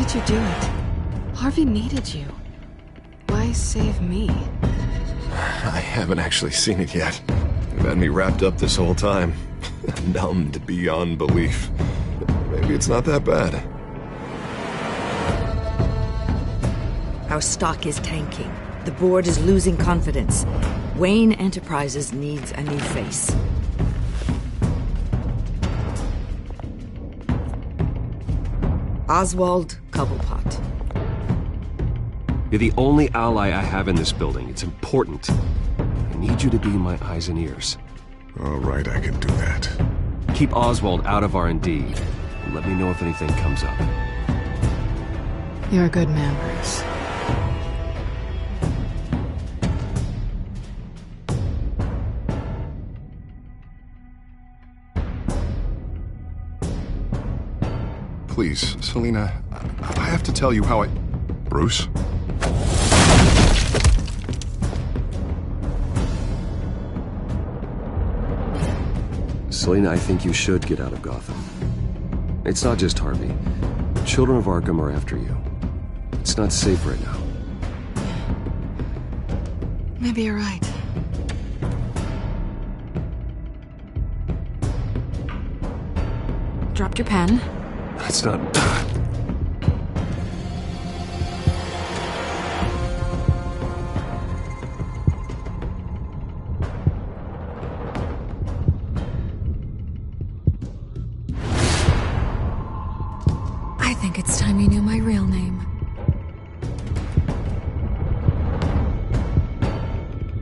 did you do it? Harvey needed you. Why save me? I haven't actually seen it yet. You've had me wrapped up this whole time. Numbed beyond belief. Maybe it's not that bad. Our stock is tanking. The board is losing confidence. Wayne Enterprises needs a new face. Oswald Cobblepot. You're the only ally I have in this building. It's important. I need you to be my eyes and ears. All right, I can do that. Keep Oswald out of R&D. And let me know if anything comes up. You're a good man, Bruce. Please, Selina, I have to tell you how I... Bruce? Selina, I think you should get out of Gotham. It's not just Harvey. The children of Arkham are after you. It's not safe right now. Maybe you're right. Dropped your pen. That's not... I think it's time you knew my real name.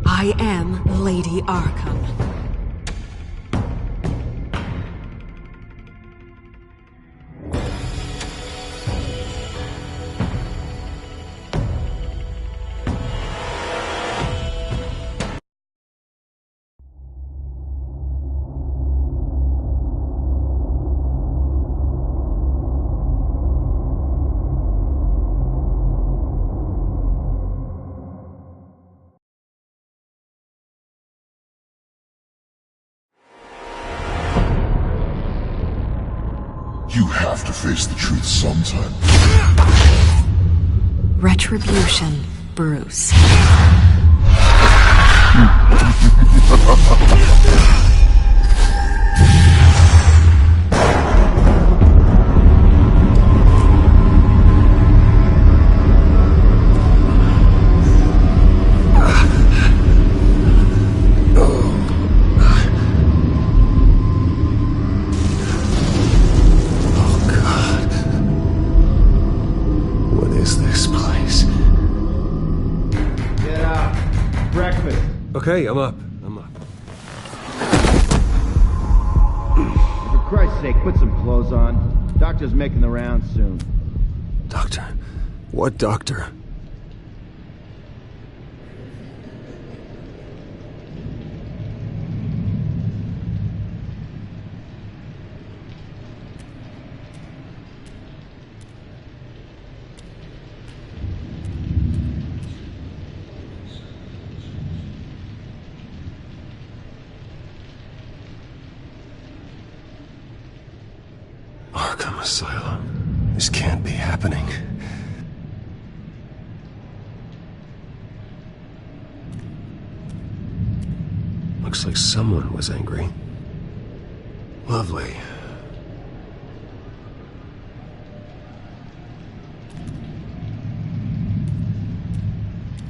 I am Lady Arkham. You have to face the truth sometime. Retribution, Bruce. Okay, I'm up. For Christ's sake, put some clothes on. Doctor's making the rounds soon. Doctor? What doctor? Arkham Asylum. This can't be happening. Looks like someone was angry. Lovely.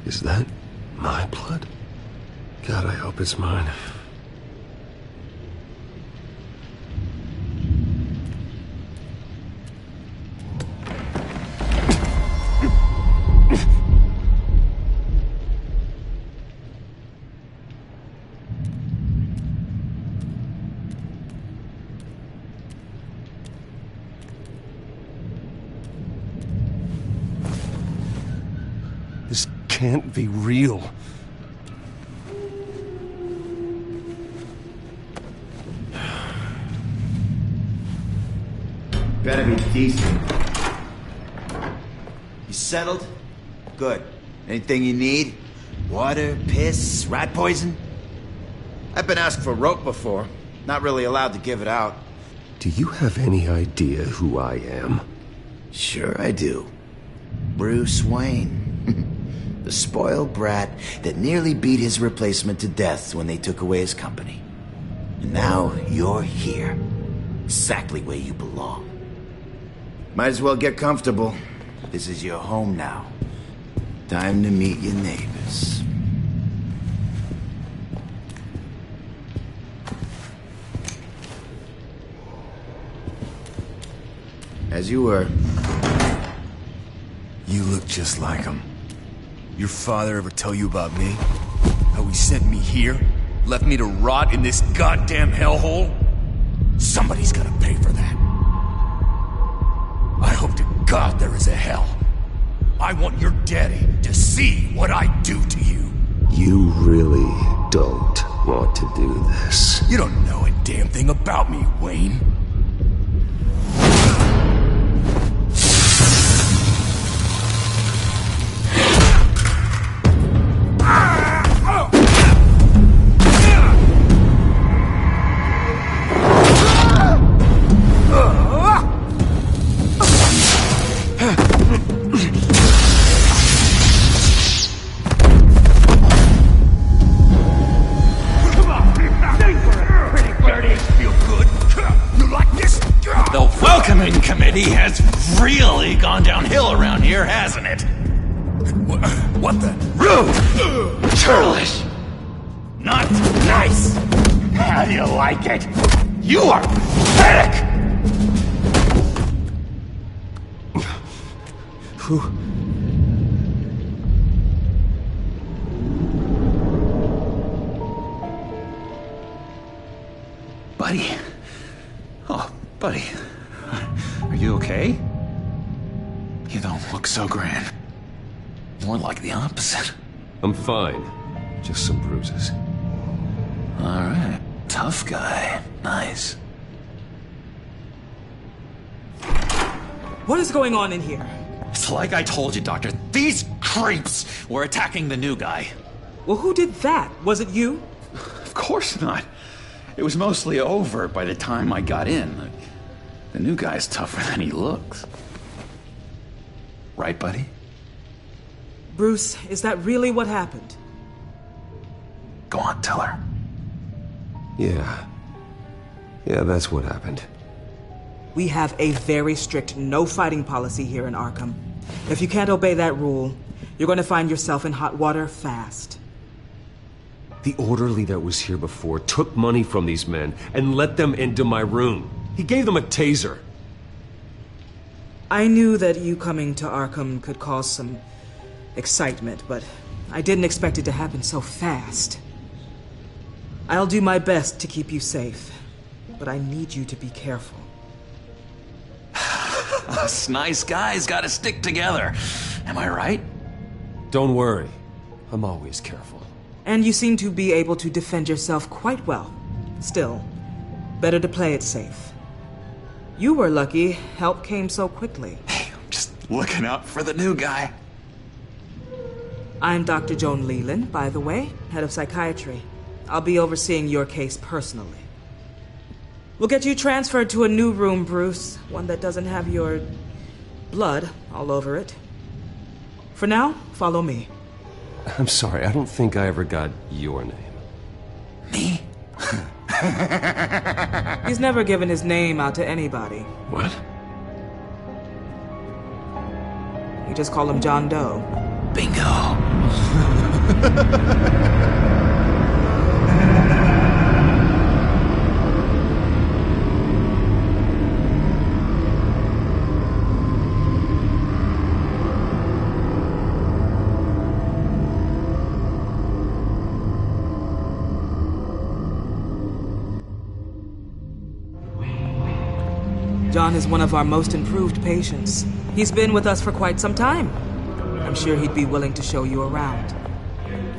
Is that my blood? God, I hope it's mine. This can't be real. Better be decent. You settled? Good. Anything you need? Water, piss, rat poison? I've been asked for rope before. Not really allowed to give it out. Do you have any idea who I am? Sure I do. Bruce Wayne. The spoiled brat that nearly beat his replacement to death when they took away his company. And now you're here. Exactly where you belong. Might as well get comfortable. This is your home now. Time to meet your neighbors. As you were. You look just like him. Your father ever tell you about me? How he sent me here? Left me to rot in this goddamn hellhole? Somebody's gotta pay for that. I hope to God there is a hell. I want your daddy to see what I do to you. You really don't want to do this. You don't know a damn thing about me, Wayne. Committee has really gone downhill around here, hasn't it? What the? Rude! Churlish! Not nice! How do you like it? You are pathetic! Buddy. Oh, buddy. Are you okay? You don't look so grand. More like the opposite. I'm fine. Just some bruises. Alright. Tough guy. Nice. What is going on in here? It's like I told you, Doctor. These creeps were attacking the new guy. Well, who did that? Was it you? Of course not. It was mostly over by the time I got in. The new guy's tougher than he looks. Right, buddy? Bruce, is that really what happened? Go on, tell her. Yeah, that's what happened. We have a very strict no fighting policy here in Arkham. If you can't obey that rule, you're going to find yourself in hot water fast. The orderly that was here before took money from these men and let them into my room. He gave them a taser. I knew that you coming to Arkham could cause some excitement, but I didn't expect it to happen so fast. I'll do my best to keep you safe, but I need you to be careful. Us nice guys gotta stick together. Am I right? Don't worry. I'm always careful. And you seem to be able to defend yourself quite well. Still, better to play it safe. You were lucky help came so quickly. Hey, I'm just looking out for the new guy. I'm Dr. Joan Leland, by the way, head of psychiatry. I'll be overseeing your case personally. We'll get you transferred to a new room, Bruce. One that doesn't have your blood all over it. For now, follow me. I'm sorry, I don't think I ever got your name. Me? He's never given his name out to anybody. What? You just call him John Doe. Bingo. John is one of our most improved patients. He's been with us for quite some time. I'm sure he'd be willing to show you around.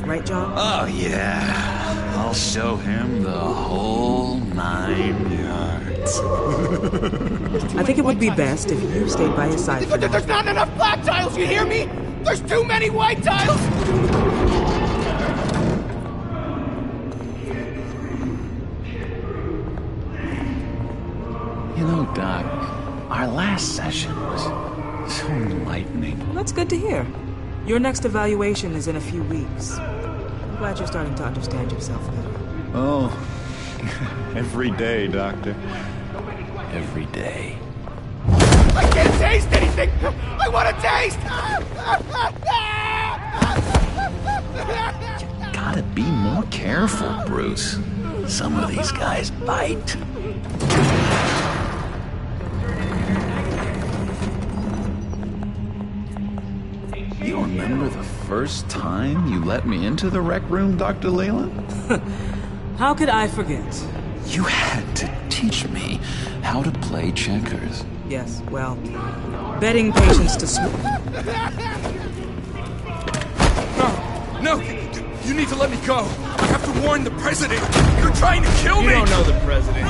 Right, John? Oh, yeah. I'll show him the whole 9 yards. I think it would be best if you stayed by his side. There's not enough black tiles, you hear me? There's too many white tiles! You know, Doc, our last session was So enlightening. Well, that's good to hear. Your next evaluation is in a few weeks. I'm glad you're starting to understand yourself better. Oh, every day, Doctor. Every day. I can't taste anything! I want to taste! Gotta be more careful, Bruce. Some of these guys bite. You remember the first time you let me into the rec room, Dr. Leyland? How could I forget? You had to teach me how to play checkers. Yes, well, betting patients to No! You need to let me go! I have to warn the president! You're trying to kill me! You don't know the president.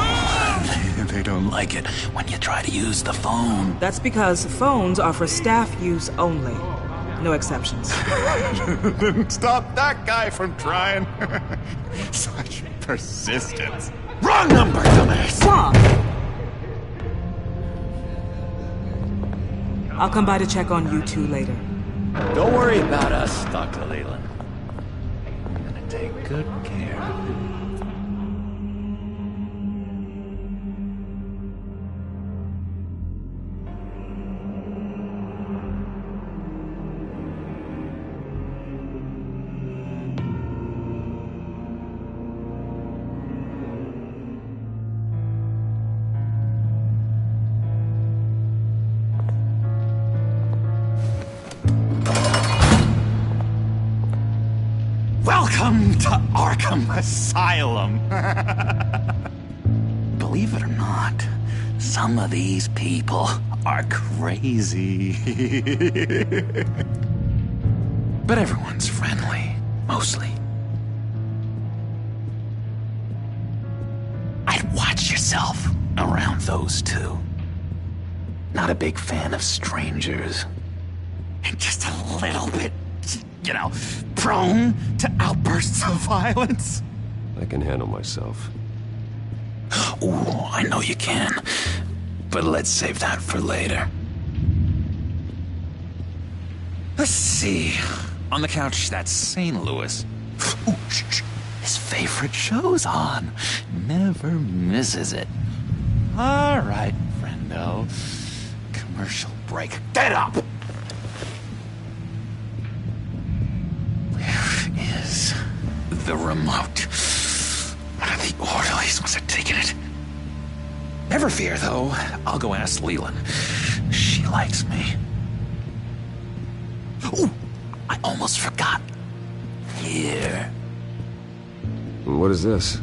They don't like it when you try to use the phone. That's because phones are for staff use only. No exceptions. Didn't stop that guy from trying. Such persistence. Wrong number, dumbass! Stop! I'll come by to check on you two later. Don't worry about us, Dr. Leyland. I'm gonna take good care of you. Welcome to Arkham Asylum. Believe it or not, some of these people are crazy. But everyone's friendly, mostly. I'd watch yourself around those two. Not a big fan of strangers. And just a little bit, you know, prone to outbursts of violence. I can handle myself. Ooh, I know you can. But let's save that for later. Let's see. On the couch, that's St. Louis. Ooh, shh. His favorite show's on. Never misses it. All right, friendo. Commercial break. Get up! Where is the remote? One of the orderlies must have taken it. Never fear, though. I'll go ask Leland. She likes me. Ooh, I almost forgot. Here. What is this?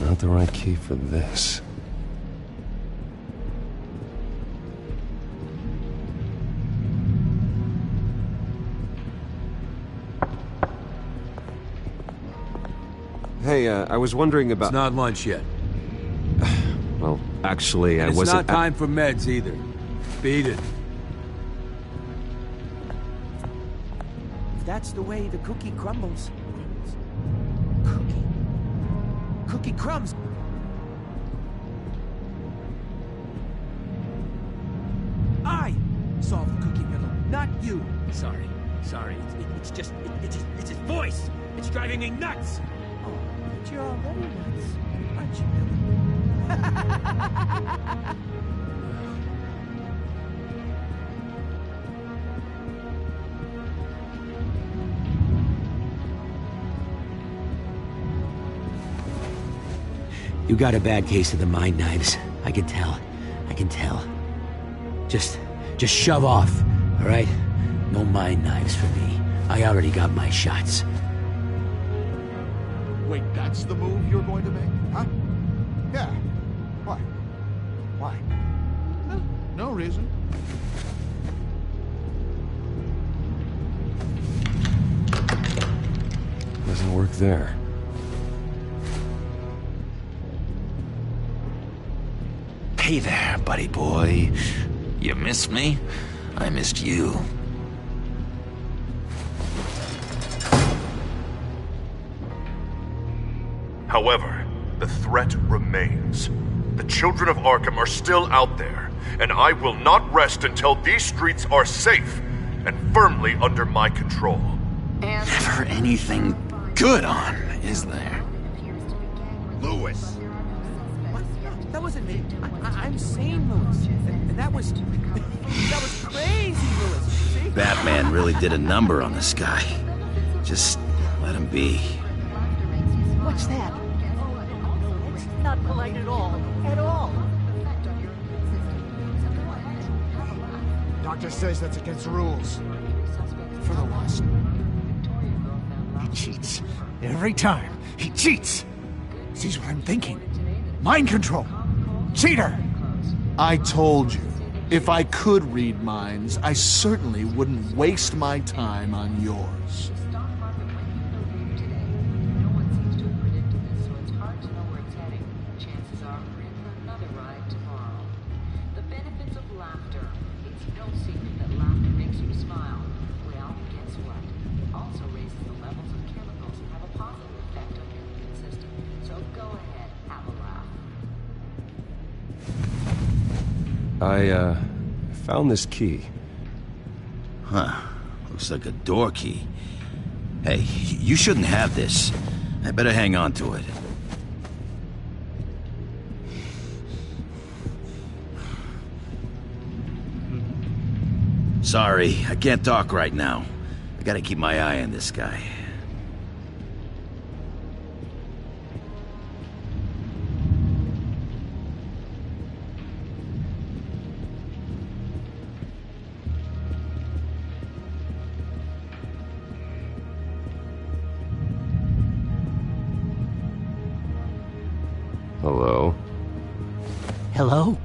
Not the right key for this. Hey, I was wondering about... It's not lunch yet. Well, actually, I It's wasn't... not time for meds either. Beat it. That's the way the cookie crumbles. Cookie crumbs. I solved the cookie riddle, not you. Sorry. It's just his voice. It's driving me nuts. Oh, but you're already nuts, aren't you, Billy? You got a bad case of the mind knives. I can tell. Just shove off, all right? No mind knives for me. I already got my shots. Wait, that's the move you're going to make, huh? Yeah. Why? reason. Doesn't work there. Hey there, buddy boy. You missed me? I missed you. However, the threat remains. The children of Arkham are still out there, and I will not rest until these streets are safe and firmly under my control. Never anything good on, is there? Lewis! What? That wasn't me. I'm sane, Lewis. And that was... that was crazy, Lewis. See? Batman really did a number on this guy. Just let him be. What's that? It's not polite at all. At all. Doctor says that's against the rules. For the lost. He cheats. Every time. He cheats. Sees what I'm thinking. Mind control. Cheater! I told you. If I could read minds, I certainly wouldn't waste my time on yours. I found this key. Huh. Looks like a door key. Hey, you shouldn't have this. I better hang on to it. Sorry, I can't talk right now. I gotta keep my eye on this guy. Hello? Hello?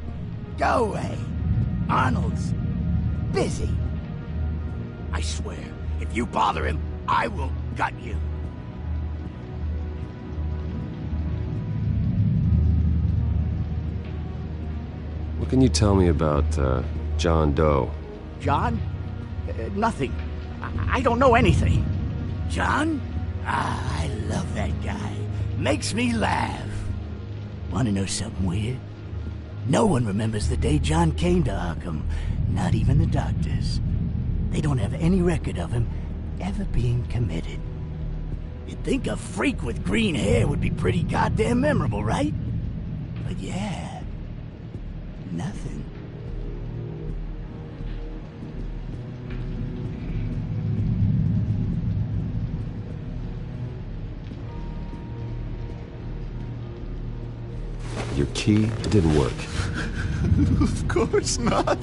Go away. Arnold's busy. I swear, if you bother him, I will gut you. What can you tell me about, John Doe? John? Nothing. I don't know anything. John? Ah, I love that guy. Makes me laugh. Want to know something weird? No one remembers the day John came to Arkham. Not even the doctors. They don't have any record of him ever being committed. You'd think a freak with green hair would be pretty goddamn memorable, right? But yeah, nothing. Your key didn't work. Of course not.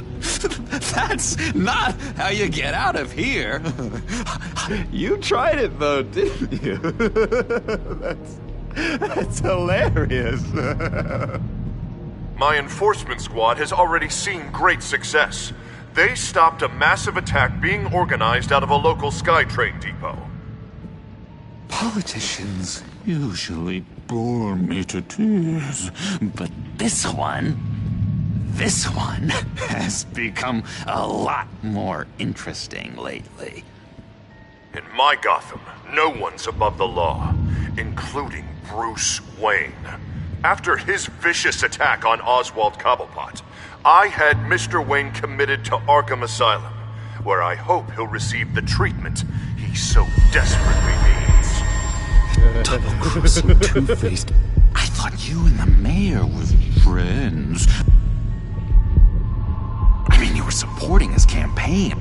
That's not how you get out of here. You tried it though, didn't you? That's hilarious. My enforcement squad has already seen great success. They stopped a massive attack being organized out of a local SkyTrain depot. Politicians usually bore me to tears, but this one has become a lot more interesting lately. In my Gotham, no one's above the law, including Bruce Wayne. After his vicious attack on Oswald Cobblepot, I had Mr. Wayne committed to Arkham Asylum, where I hope he'll receive the treatment he so desperately needs. Double-crossing Two-Faced. I thought you and the mayor were friends. I mean, you were supporting his campaign.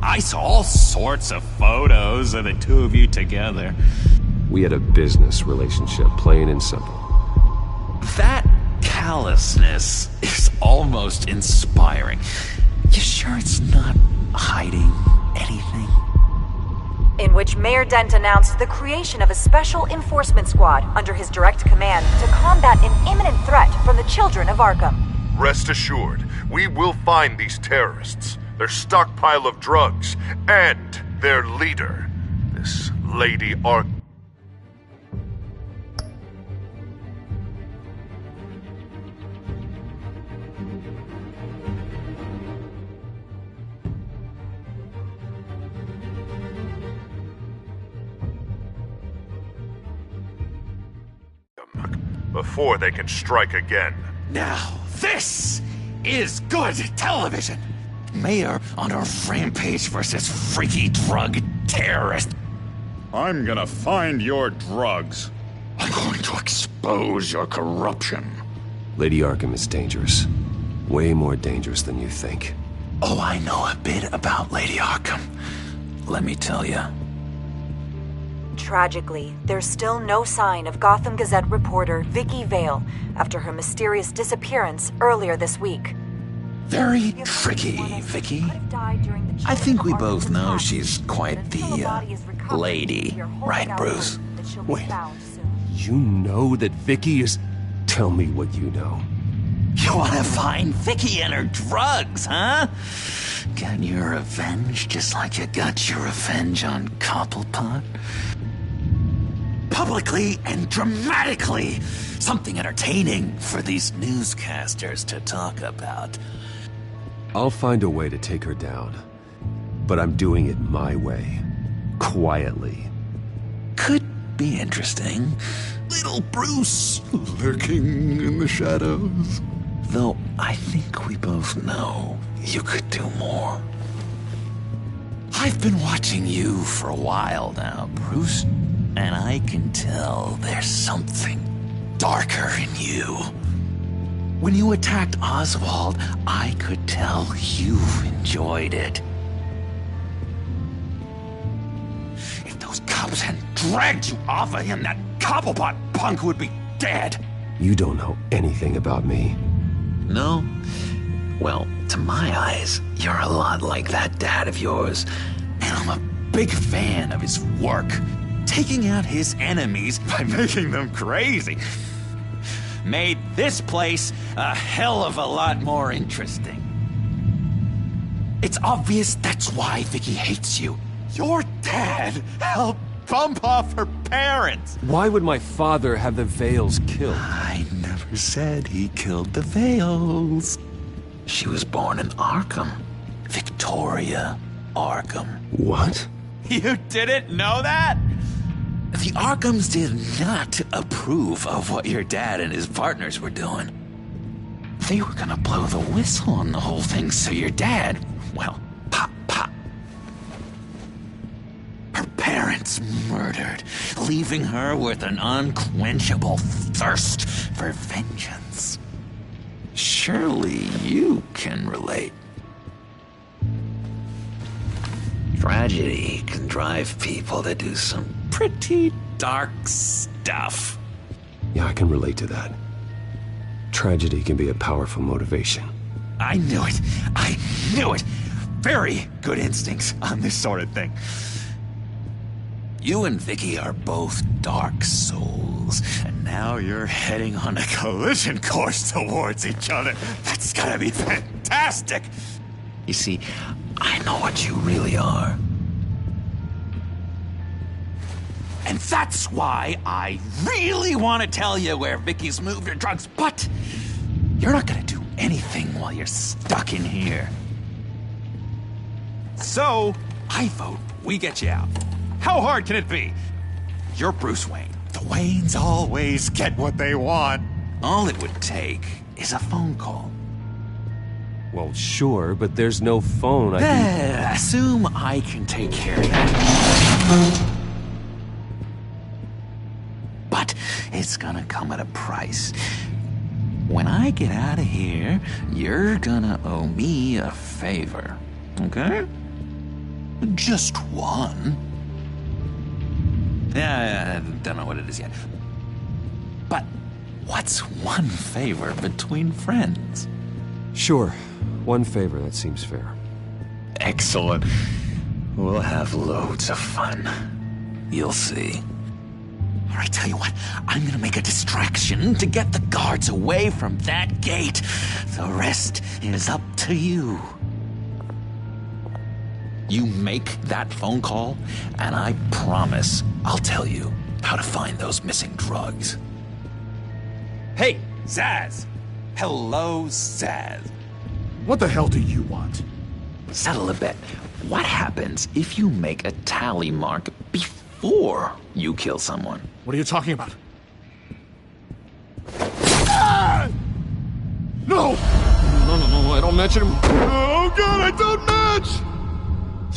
I saw all sorts of photos of the two of you together. We had a business relationship, plain and simple. That callousness is almost inspiring. You sure it's not hiding anything? In which Mayor Dent announced the creation of a special enforcement squad under his direct command to combat an imminent threat from the children of Arkham. Rest assured, we will find these terrorists, their stockpile of drugs, and their leader, this Lady Ark. Before they can strike again. Now, this is good television. Mayor on a rampage versus freaky drug terrorist. I'm gonna find your drugs. I'm going to expose your corruption. Lady Arkham is dangerous. Way more dangerous than you think. Oh, I know a bit about Lady Arkham. Let me tell you. Tragically, there's still no sign of Gotham Gazette reporter Vicky Vale after her mysterious disappearance earlier this week. Very tricky, Vicky. I think we both know she's quite the, lady, right, Bruce? Wait, you know that Vicky is... Tell me what you know. You want to find Vicky and her drugs, huh? Get your revenge just like you got your revenge on Cobblepot? Publicly and dramatically. Something entertaining for these newscasters to talk about. I'll find a way to take her down. But I'm doing it my way. Quietly. Could be interesting. Little Bruce lurking in the shadows. Though I think we both know you could do more. I've been watching you for a while now, Bruce. And I can tell there's something darker in you. When you attacked Oswald, I could tell you enjoyed it. If those cops hadn't dragged you off of him, that Cobblepot punk would be dead. You don't know anything about me. No? Well, to my eyes, you're a lot like that dad of yours. And I'm a big fan of his work. Taking out his enemies by making them crazy. Made this place a hell of a lot more interesting. It's obvious that's why Vicky hates you. Your dad helped bump off her parents. Why would my father have the Vales killed? I never said he killed the Vales. She was born in Arkham. Victoria Arkham. What? You didn't know that? The Arkhams did not approve of what your dad and his partners were doing. They were gonna blow the whistle on the whole thing, so your dad, well, pop. Her parents murdered, leaving her with an unquenchable thirst for vengeance. Surely you can relate. Tragedy can drive people to do some pretty dark stuff. Yeah, I can relate to that. Tragedy can be a powerful motivation. I knew it. I knew it. Very good instincts on this sort of thing. You and Vicky are both dark souls, and now you're heading on a collision course towards each other. That's gotta be fantastic. You see, I know what you really are. And that's why I really want to tell you where Vicky's moved her drugs, but you're not gonna do anything while you're stuck in here. So, I vote we get you out. How hard can it be? You're Bruce Wayne. The Waynes always get what they want. All it would take is a phone call. Well, sure, but there's no phone. Assume I can take care of that. But it's gonna come at a price. When I get out of here, you're gonna owe me a favor, okay? Just one. Yeah, I don't know what it is yet. But what's one favor between friends? Sure. One favor, that seems fair. Excellent. We'll have loads of fun. You'll see. All right, tell you what, I'm gonna make a distraction to get the guards away from that gate. The rest is up to you. You make that phone call, and I promise I'll tell you how to find those missing drugs. Hey, Zsasz! Hello, Zsasz. What the hell do you want? Settle a bet. What happens if you make a tally mark before you kill someone? What are you talking about? Ah! No! No, I don't match him. Oh god, I don't match!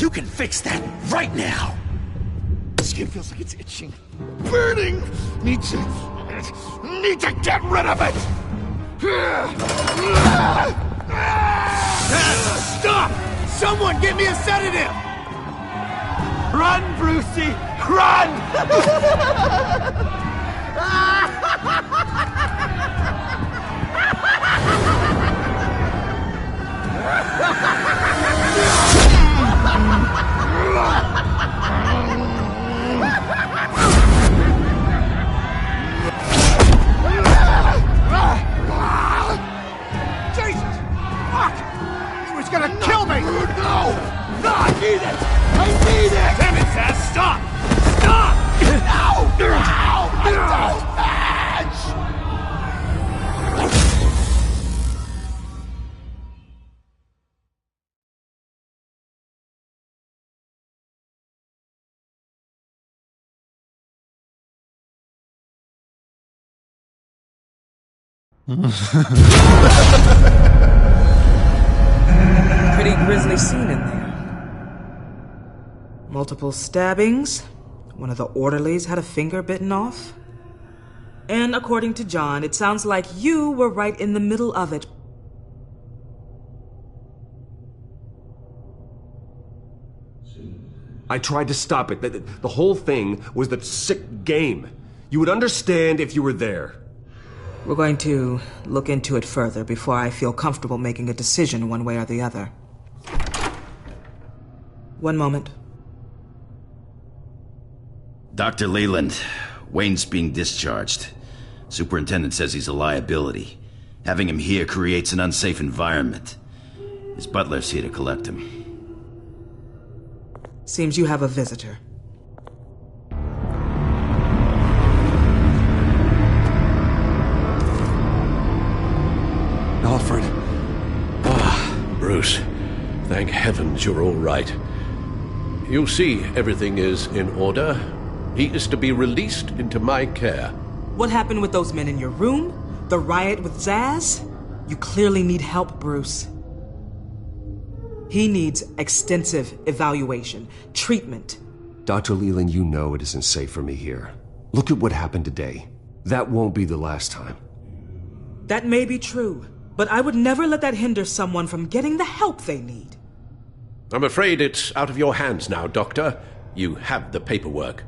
You can fix that right now! Skin feels like it's itching. Burning! Need to get rid of it! Stop! Someone get me a sedative! Run, Brucey! Run! Jesus! Fuck! He was gonna kill me! No! No, I need it! I need it! Damn it, Zsasz! Stop! Stop! No! No! I don't match! Pretty grisly scene in there. Multiple stabbings. One of the orderlies had a finger bitten off. And according to John, it sounds like you were right in the middle of it. I tried to stop it. The whole thing was the sick game. You would understand if you were there. We're going to look into it further before I feel comfortable making a decision one way or the other. One moment. Dr. Leland, Wayne's being discharged. Superintendent says he's a liability. Having him here creates an unsafe environment. His butler's here to collect him. Seems you have a visitor. Alfred. Ah, Bruce. Thank heavens you're all right. You see, everything is in order. He is to be released into my care. What happened with those men in your room? The riot with Zsasz? You clearly need help, Bruce. He needs extensive evaluation, treatment. Dr. Leland, you know it isn't safe for me here. Look at what happened today. That won't be the last time. That may be true, but I would never let that hinder someone from getting the help they need. I'm afraid it's out of your hands now, Doctor. You have the paperwork.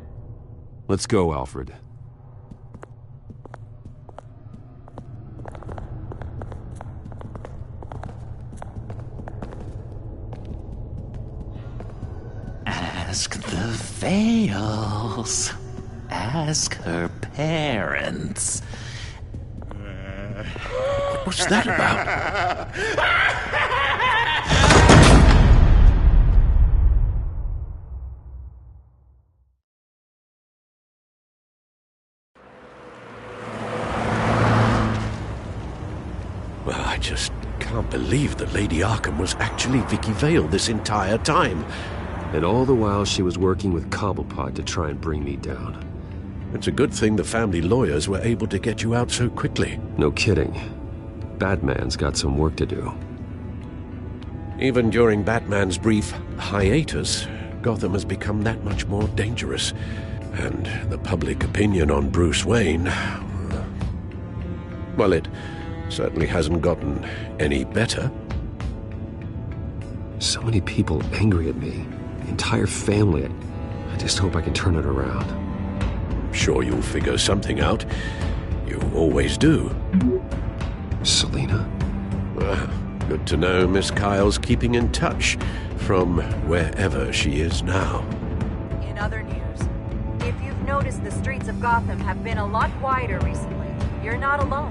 Let's go, Alfred. Ask the Vales. Ask her parents. What's that about? Well, I just can't believe that Lady Arkham was actually Vicky Vale this entire time. And all the while she was working with Cobblepot to try and bring me down. It's a good thing the family lawyers were able to get you out so quickly. No kidding. Batman's got some work to do. Even during Batman's brief hiatus, Gotham has become that much more dangerous. And the public opinion on Bruce Wayne... well, it certainly hasn't gotten any better. So many people angry at me. The entire family. I just hope I can turn it around. Sure you'll figure something out. You always do. Selina? Good to know Miss Kyle's keeping in touch from wherever she is now. In other news, if you've noticed noticed the streets of Gotham have been a lot quieter recently, you're not alone.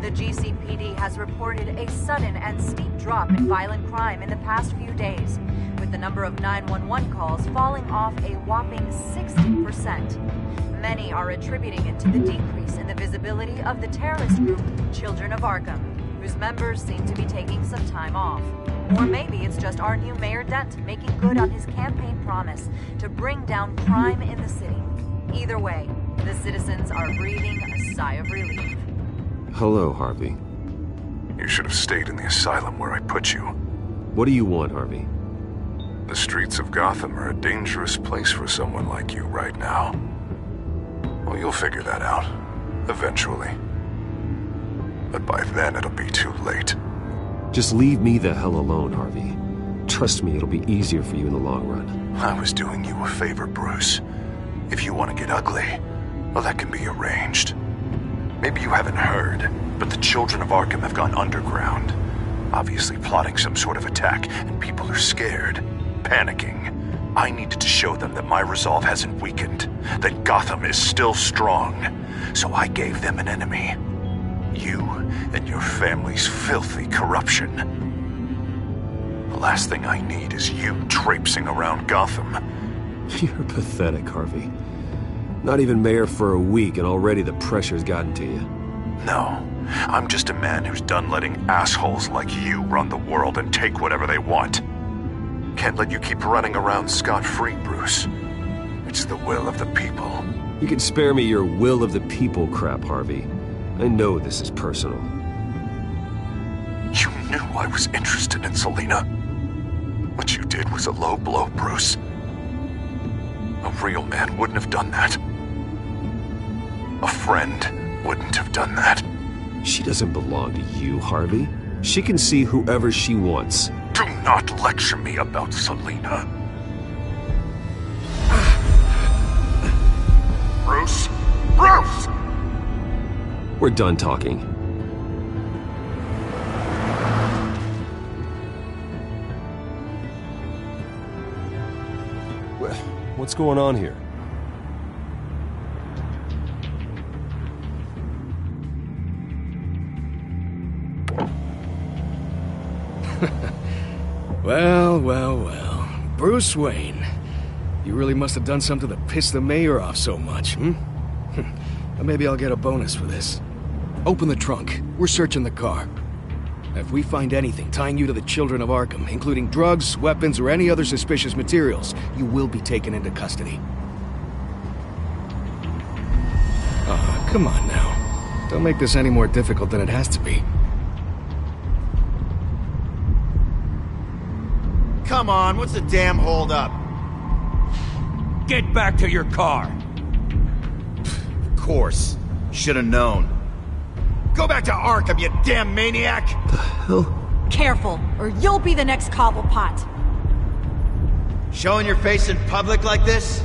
The GCPD has reported a sudden and steep drop in violent crime in the past few days, with the number of 911 calls falling off a whopping 60%. Many are attributing it to the decrease in the visibility of the terrorist group Children of Arkham, whose members seem to be taking some time off. Or maybe it's just our new Mayor Dent making good on his campaign promise to bring down crime in the city. Either way, the citizens are breathing a sigh of relief. Hello, Harvey. You should have stayed in the asylum where I put you. What do you want, Harvey? The streets of Gotham are a dangerous place for someone like you right now. Well, you'll figure that out. Eventually. But by then, it'll be too late. Just leave me the hell alone, Harvey. Trust me, it'll be easier for you in the long run. I was doing you a favor, Bruce. If you want to get ugly, well, that can be arranged. Maybe you haven't heard, but the Children of Arkham have gone underground. Obviously plotting some sort of attack, and people are scared, panicking. I needed to show them that my resolve hasn't weakened, that Gotham is still strong. So I gave them an enemy. You and your family's filthy corruption. The last thing I need is you traipsing around Gotham. You're pathetic, Harvey. Not even mayor for a week and already the pressure's gotten to you. No, I'm just a man who's done letting assholes like you run the world and take whatever they want. Can't let you keep running around scot-free, Bruce. It's the will of the people. You can spare me your will of the people crap, Harvey. I know this is personal. You knew I was interested in Selina. What you did was a low blow, Bruce. A real man wouldn't have done that. A friend wouldn't have done that. She doesn't belong to you, Harvey. She can see whoever she wants. Do not lecture me about Selina. Bruce! Bruce! We're done talking. What's going on here? Well. Bruce Wayne. You really must have done something to piss the mayor off so much, hmm? Well, maybe I'll get a bonus for this. Open the trunk. We're searching the car. If we find anything tying you to the Children of Arkham, including drugs, weapons, or any other suspicious materials, you will be taken into custody. Oh, come on now. Don't make this any more difficult than it has to be. Come on, what's the damn holdup? Get back to your car! Of course. Should've known. Go back to Arkham, you damn maniac! The hell? Careful, or you'll be the next Cobblepot. Showing your face in public like this?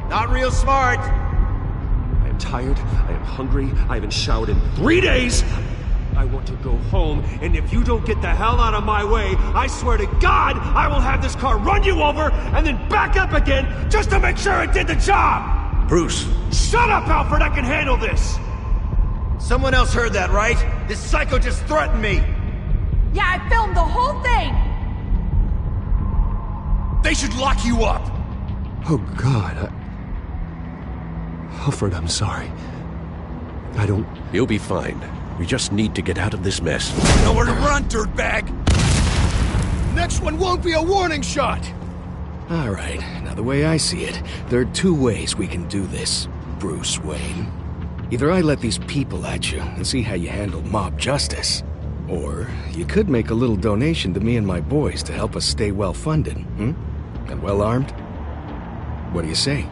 Not real smart. I am tired, I am hungry, I haven't showered in 3 days! I want to go home, and if you don't get the hell out of my way, I swear to God, I will have this car run you over, and then back up again, just to make sure it did the job! Bruce! Shut up, Alfred, I can handle this! Someone else heard that, right? This psycho just threatened me! Yeah, I filmed the whole thing! They should lock you up! Oh, God, Alfred, I'm sorry. I don't... You'll be fine. We just need to get out of this mess. Nowhere to run, dirtbag! Next one won't be a warning shot! Alright, now the way I see it, there are two ways we can do this, Bruce Wayne. Either I let these people at you and see how you handle mob justice, or you could make a little donation to me and my boys to help us stay well-funded, and well-armed. What do you say?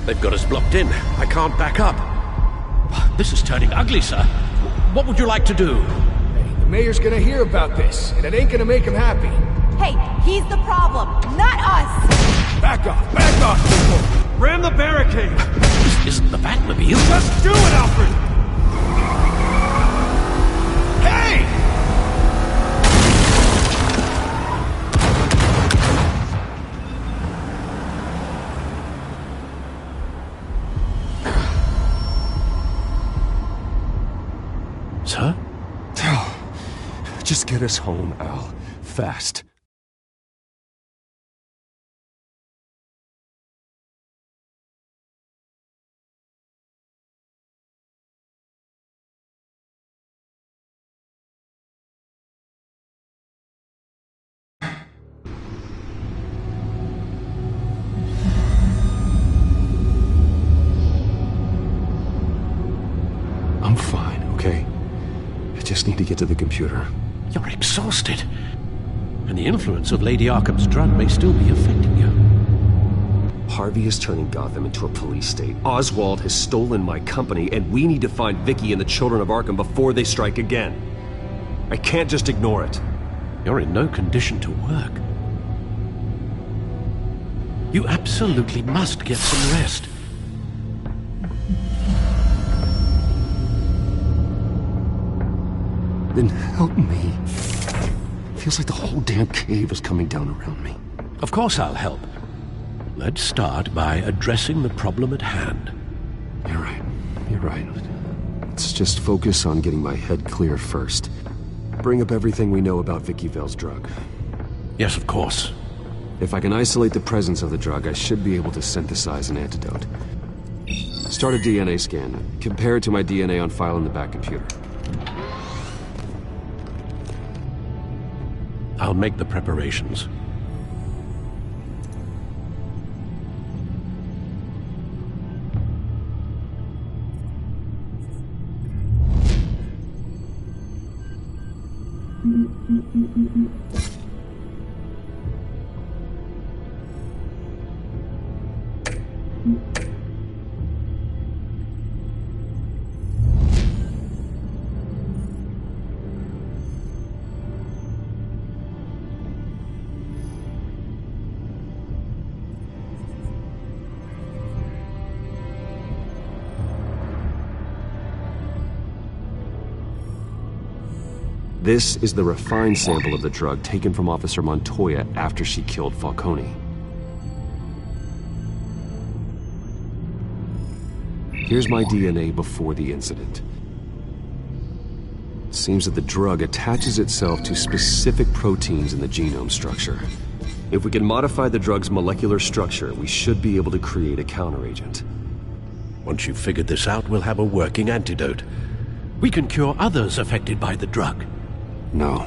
They've got us blocked in. I can't back up. This is turning ugly, sir. What would you like to do? Hey, the mayor's gonna hear about this, and it ain't gonna make him happy. Hey, he's the problem, not us! Back off, people! Ram the barricade! This isn't the Batmobile. Just do it, Alfred! Hey! Sir? Just get us home, Al. Fast. I'm fine, okay? I just need to get to the computer. You're exhausted. And the influence of Lady Arkham's drug may still be affecting you. Harvey is turning Gotham into a police state. Oswald has stolen my company, and we need to find Vicky and the Children of Arkham before they strike again. I can't just ignore it. You're in no condition to work. You absolutely must get some rest. Then help me. Feels like the whole damn cave is coming down around me. Of course I'll help. Let's start by addressing the problem at hand. You're right. Let's just focus on getting my head clear first. Bring up everything we know about Vicky Vale's drug. Yes, of course. If I can isolate the presence of the drug, I should be able to synthesize an antidote. Start a DNA scan. Compare it to my DNA on file in the back computer. I'll make the preparations. This is the refined sample of the drug taken from Officer Montoya after she killed Falcone. Here's my DNA before the incident. It seems that the drug attaches itself to specific proteins in the genome structure. If we can modify the drug's molecular structure, we should be able to create a counteragent. Once you've figured this out, we'll have a working antidote. We can cure others affected by the drug. No.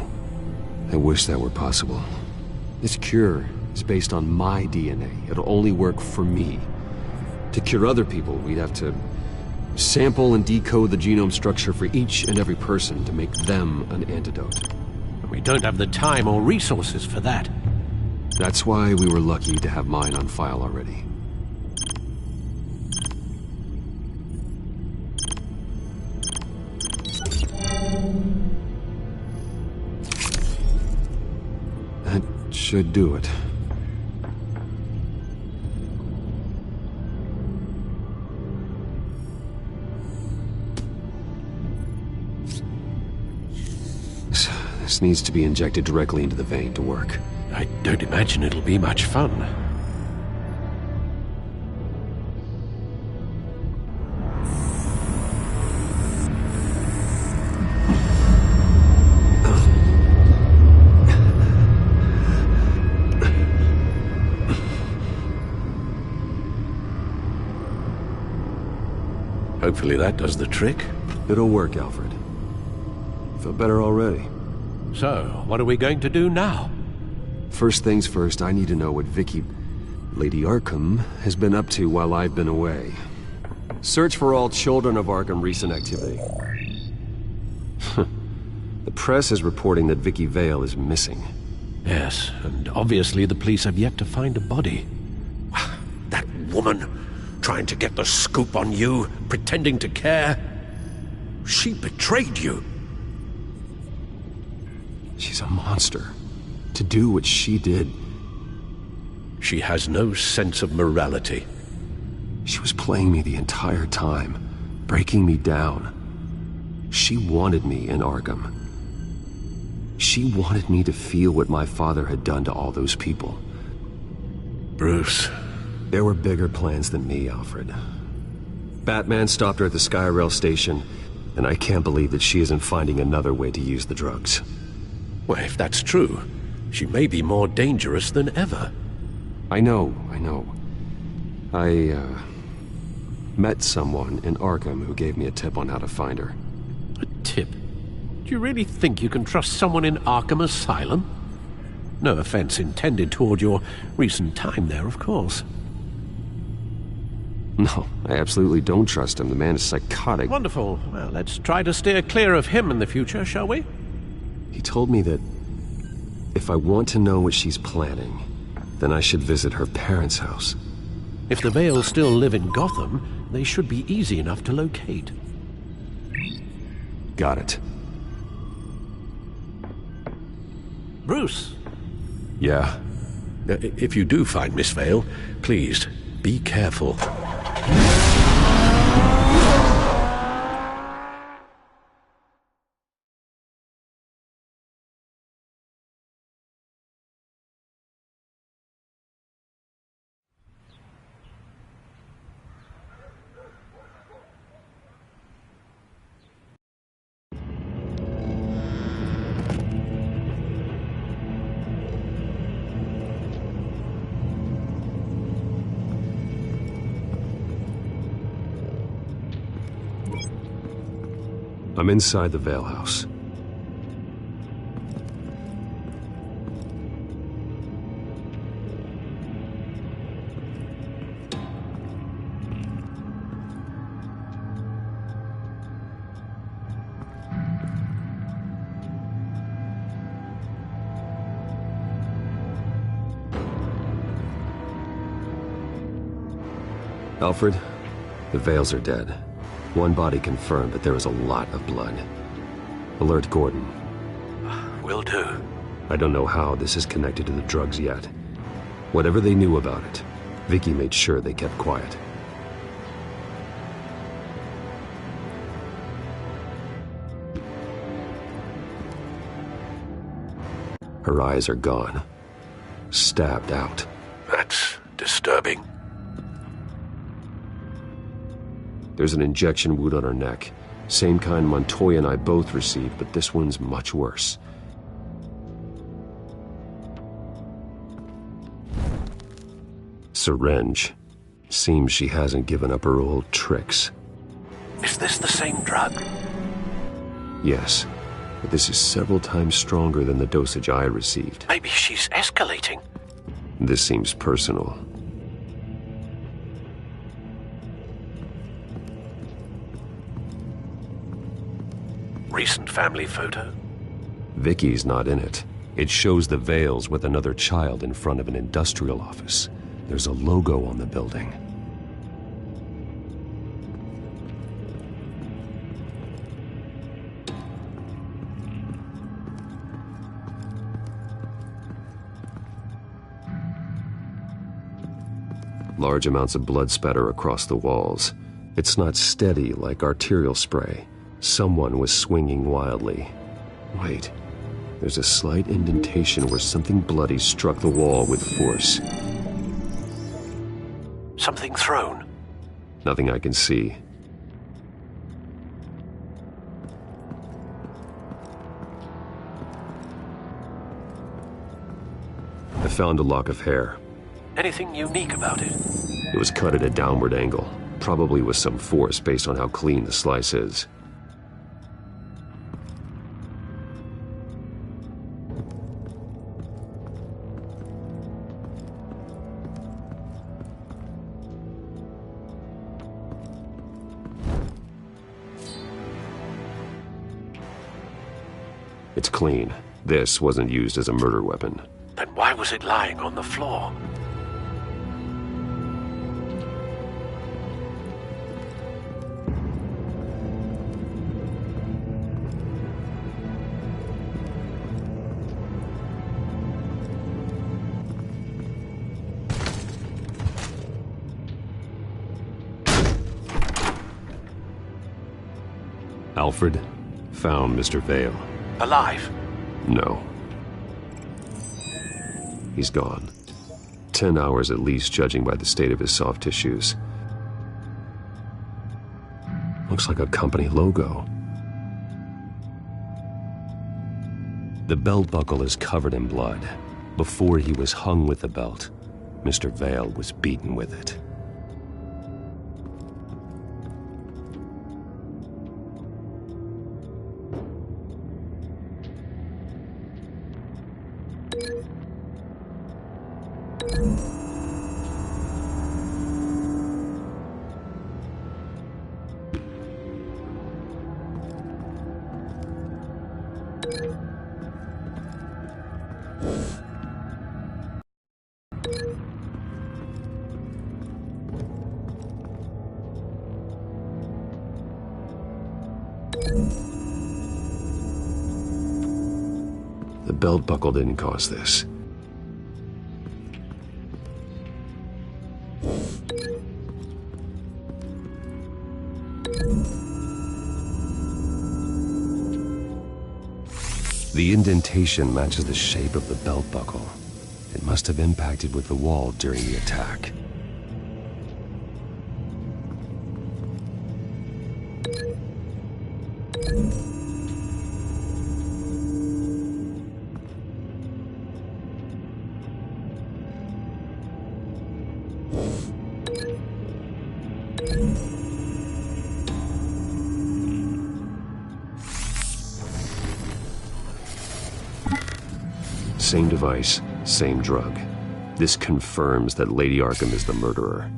I wish that were possible. This cure is based on my DNA. It'll only work for me. To cure other people, we'd have to sample and decode the genome structure for each and every person to make them an antidote. We don't have the time or resources for that. That's why we were lucky to have mine on file already. That should do it. This needs to be injected directly into the vein to work. I don't imagine it'll be much fun. Hopefully that does the trick. It'll work, Alfred. Feel better already. So, what are we going to do now? First things first, I need to know what Vicky, Lady Arkham, has been up to while I've been away. Search for all Children of Arkham recent activity. The press is reporting that Vicky Vale is missing. Yes, and obviously the police have yet to find a body. That woman, trying to get the scoop on you, pretending to care. She betrayed you. She's a monster. To do what she did. She has no sense of morality. She was playing me the entire time, breaking me down. She wanted me in Arkham. She wanted me to feel what my father had done to all those people. Bruce. There were bigger plans than me, Alfred. Batman stopped her at the Skyrail station, And I can't believe that she isn't finding another way to use the drugs. Well, if that's true, she may be more dangerous than ever. I know. I met someone in Arkham who gave me a tip on how to find her. A tip? Do you really think you can trust someone in Arkham Asylum? No offense intended toward your recent time there, of course. No, I absolutely don't trust him. The man is psychotic. Wonderful. Well, let's try to steer clear of him in the future, shall we? He told me that if I want to know what she's planning, then I should visit her parents' house. If the Vales still live in Gotham, they should be easy enough to locate. Got it. Bruce? Yeah? If you do find Miss Vale, please, be careful. I'm inside the Vale house. Alfred, the Vales are dead. One body confirmed, but there is a lot of blood. Alert Gordon. Will do. I don't know how this is connected to the drugs yet. Whatever they knew about it, Vicky made sure they kept quiet. Her eyes are gone. Stabbed out. That's disturbing. There's an injection wound on her neck. Same kind Montoya and I both received, but this one's much worse. Syringe. Seems she hasn't given up her old tricks. Is this the same drug? Yes, but this is several times stronger than the dosage I received. Maybe she's escalating. This seems personal. Recent family photo? Vicky's not in it. It shows the Vales with another child in front of an industrial office. There's a logo on the building. Large amounts of blood spatter across the walls. It's not steady like arterial spray. Someone was swinging wildly. Wait, there's a slight indentation where something bloody struck the wall with force. Something thrown? Nothing I can see. I found a lock of hair. Anything unique about it? It was cut at a downward angle, probably with some force based on how clean the slice is. It's clean. This wasn't used as a murder weapon. Then why was it lying on the floor? Alfred found Mr. Vale. Alive? No. He's gone. 10 hours at least, judging by the state of his soft tissues. Looks like a company logo. The belt buckle is covered in blood. Before he was hung with the belt, Mr. Vale was beaten with it. The belt buckle didn't cause this. The indentation matches the shape of the belt buckle. It must have impacted with the wall during the attack. Same device, same drug. This confirms that Lady Arkham is the murderer.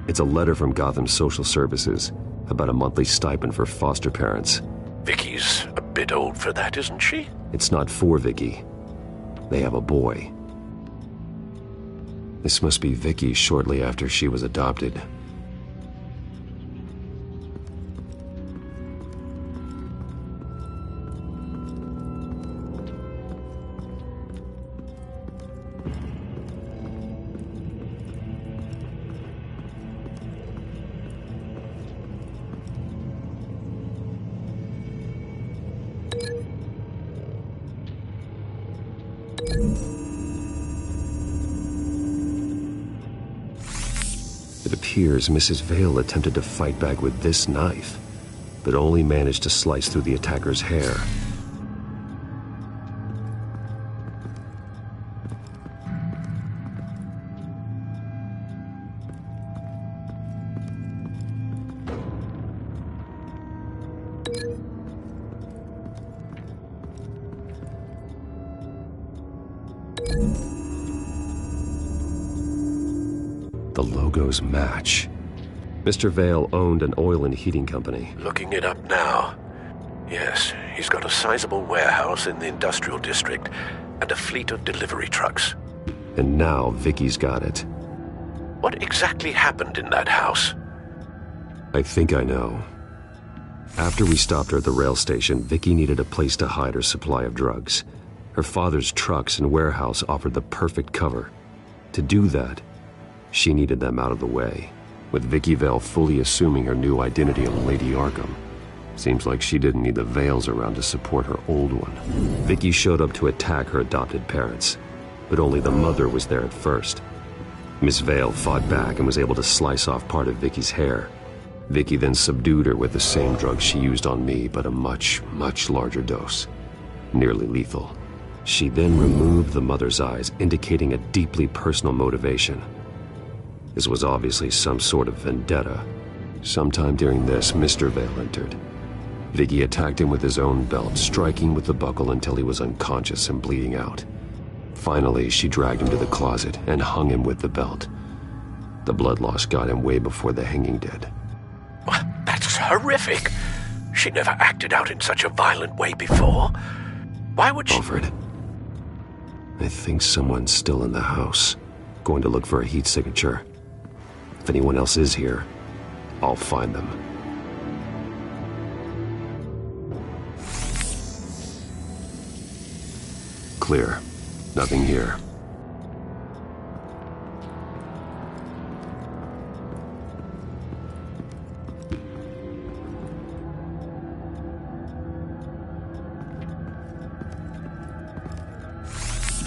It's a letter from Gotham Social Services about a monthly stipend for foster parents. Vicky's a bit old for that, isn't she? It's not for Vicky. They have a boy. This must be Vicky shortly after she was adopted. It appears Mrs. Vale attempted to fight back with this knife, but only managed to slice through the attacker's hair. The logos match. Mr. Vale owned an oil and heating company. Looking it up now. Yes, he's got a sizable warehouse in the industrial district and a fleet of delivery trucks. And now Vicky's got it. What exactly happened in that house? I think I know. After we stopped her at the rail station, Vicky needed a place to hide her supply of drugs. Her father's trucks and warehouse offered the perfect cover. To do that, she needed them out of the way, with Vicky Vale fully assuming her new identity of Lady Arkham. Seems like she didn't need the Vales around to support her old one. Vicky showed up to attack her adopted parents, but only the mother was there at first. Miss Vale fought back and was able to slice off part of Vicky's hair. Vicky then subdued her with the same drug she used on me, but a much, much larger dose. Nearly lethal. She then removed the mother's eyes, indicating a deeply personal motivation. This was obviously some sort of vendetta. Sometime during this, Mr. Vale entered. Vicky attacked him with his own belt, striking with the buckle until he was unconscious and bleeding out. Finally, she dragged him to the closet and hung him with the belt. The blood loss got him way before the hanging did. That's horrific. She never acted out in such a violent way before. Why would she... Alfred, I think someone's still in the house, going to look for a heat signature. If anyone else is here, I'll find them. clear. Nothing here.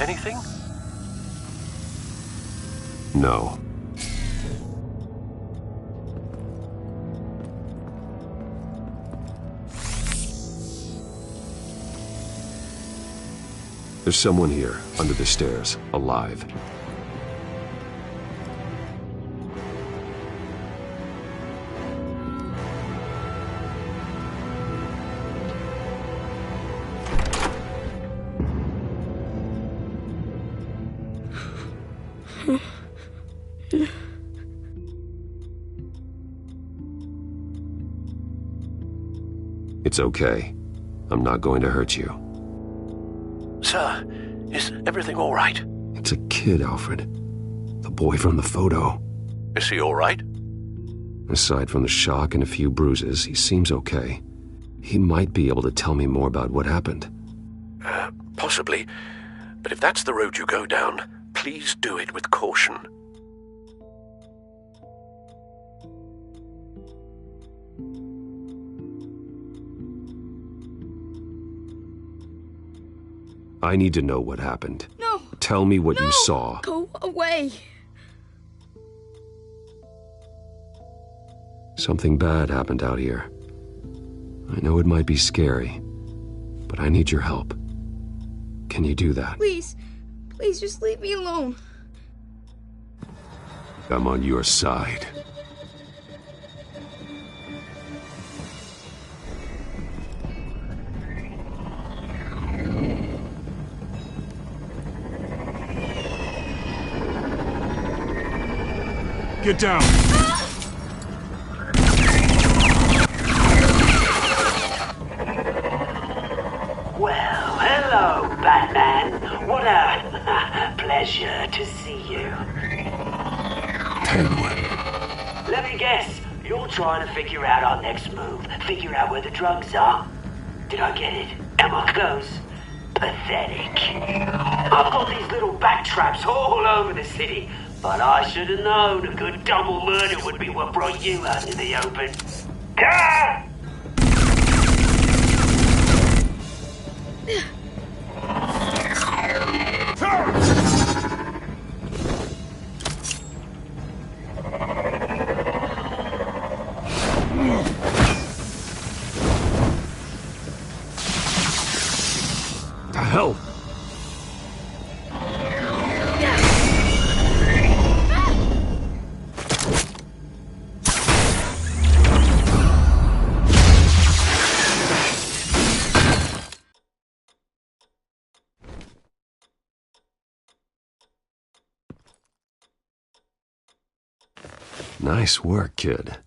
Anything? No. There's someone here, under the stairs, alive. It's okay. I'm not going to hurt you. Sir, is everything all right? It's a kid, Alfred. The boy from the photo. Is he all right? Aside from the shock and a few bruises, he seems okay. He might be able to tell me more about what happened. Possibly. But if that's the road you go down, please do it with caution. I need to know what happened. No! Tell me what you saw. Go away! Something bad happened out here. I know it might be scary, but I need your help. Can you do that? Please, please just leave me alone. I'm on your side. Get down! Well, hello, Batman. What a pleasure to see you. Penguin. Let me guess, you're trying to figure out our next move. Figure out where the drugs are. Did I get it? Am I close? Pathetic. I've got these little bat traps all over the city. But I should have known a good double murder would be what brought you out in the open. Ah! The hell? Nice work, kid.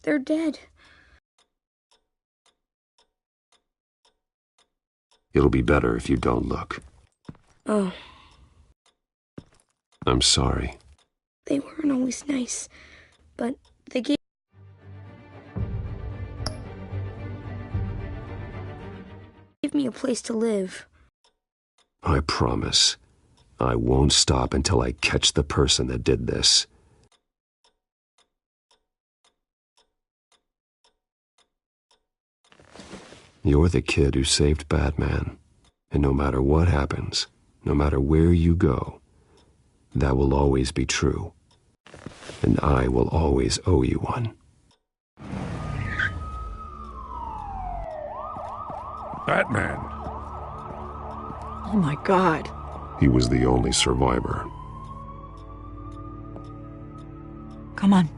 They're dead. It'll be better if you don't look. Oh. I'm sorry. They weren't always nice, but they gave me a place to live. I promise. I won't stop until I catch the person that did this. You're the kid who saved Batman. And no matter what happens, no matter where you go, that will always be true. And I will always owe you one. Batman. Oh my God. He was the only survivor. Come on.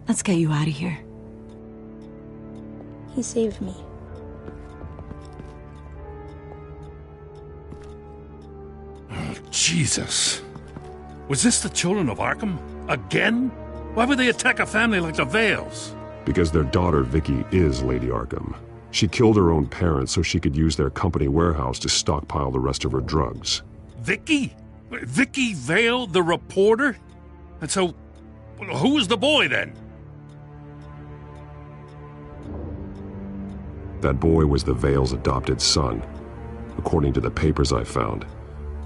Let's get you out of here. He saved me. Oh, Jesus. Was this the children of Arkham? Again? Why would they attack a family like the Vales? Because their daughter, Vicky, is Lady Arkham. She killed her own parents so she could use their company warehouse to stockpile the rest of her drugs. Vicky? Vicky Vale, the reporter? And so Who was the boy, then? That boy was the Vale's adopted son. According to the papers I found,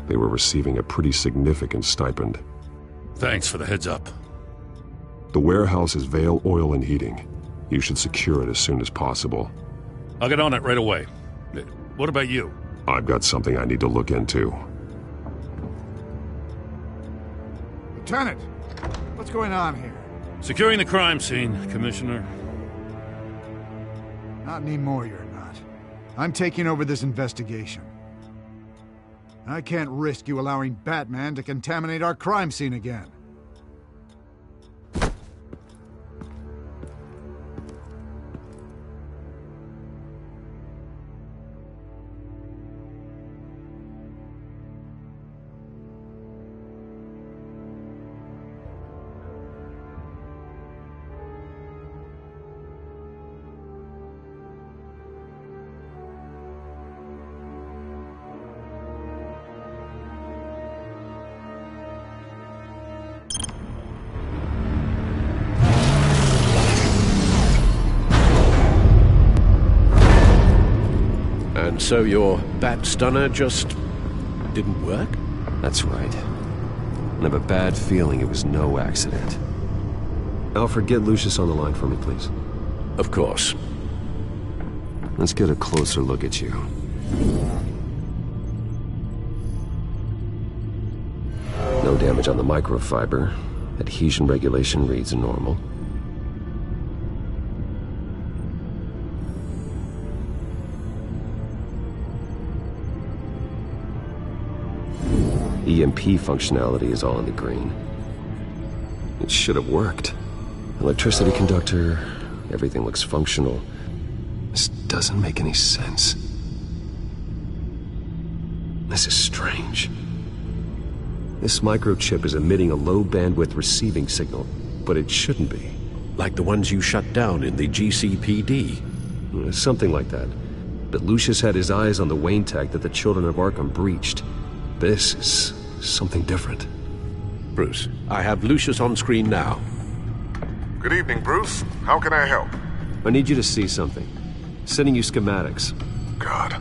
they were receiving a pretty significant stipend. Thanks for the heads up. The warehouse is Vale Oil and Heating. You should secure it as soon as possible. I'll get on it right away. What about you? I've got something I need to look into. Lieutenant, what's going on here? Securing the crime scene, Commissioner. Not anymore, you're not. I'm taking over this investigation. I can't risk you allowing Batman to contaminate our crime scene again. And so your bat stunner just didn't work? That's right. And I have a bad feeling it was no accident. Alfred, get Lucius on the line for me, please. Of course. Let's get a closer look at you. No damage on the microfiber. Adhesion regulation reads normal. EMP functionality is all in the green. It should have worked. Electricity conductor, everything looks functional. This doesn't make any sense. This is strange. This microchip is emitting a low-bandwidth receiving signal, but it shouldn't be. Like the ones you shut down in the GCPD? Something like that. But Lucius had his eyes on the Wayne tag that the Children of Arkham breached. This is something different. Bruce, I have Lucius on screen now. Good evening, Bruce. How can I help? I need you to see something. Sending you schematics. God,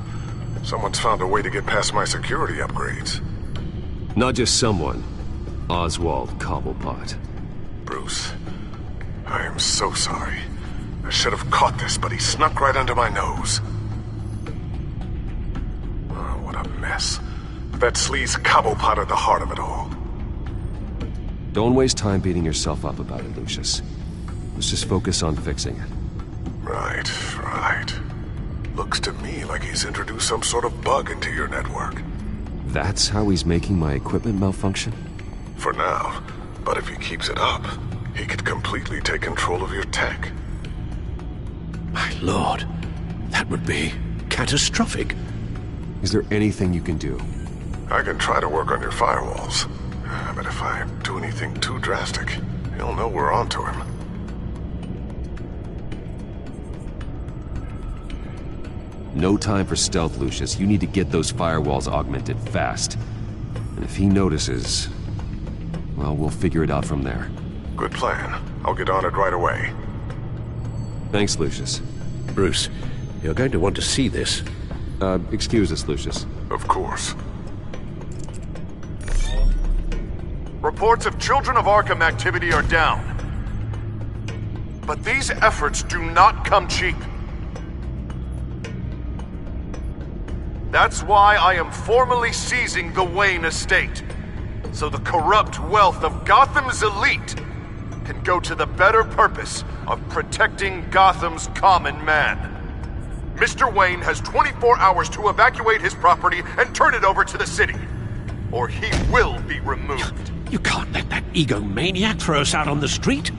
someone's found a way to get past my security upgrades. Not just someone. Oswald Cobblepot. Bruce, I am so sorry. I should have caught this, but he snuck right under my nose. Oh, what a mess. That sleaze Cobblepot at the heart of it all. Don't waste time beating yourself up about it, Lucius. Let's just focus on fixing it. Right. Looks to me like he's introduced some sort of bug into your network. That's how he's making my equipment malfunction? For now. But if he keeps it up, he could completely take control of your tech. My lord, that would be catastrophic. Is there anything you can do? I can try to work on your firewalls. But if I do anything too drastic, he'll know we're onto him. No time for stealth, Lucius. You need to get those firewalls augmented fast. And if he notices, well, we'll figure it out from there. Good plan. I'll get on it right away. Thanks, Lucius. Bruce, you're going to want to see this. Excuse us, Lucius. Of course. Reports of Children of Arkham activity are down. But these efforts do not come cheap. That's why I am formally seizing the Wayne estate, so the corrupt wealth of Gotham's elite can go to the better purpose of protecting Gotham's common man. Mr. Wayne has 24 hours to evacuate his property and turn it over to the city, or he will be removed. You can't let that egomaniac throw us out on the street.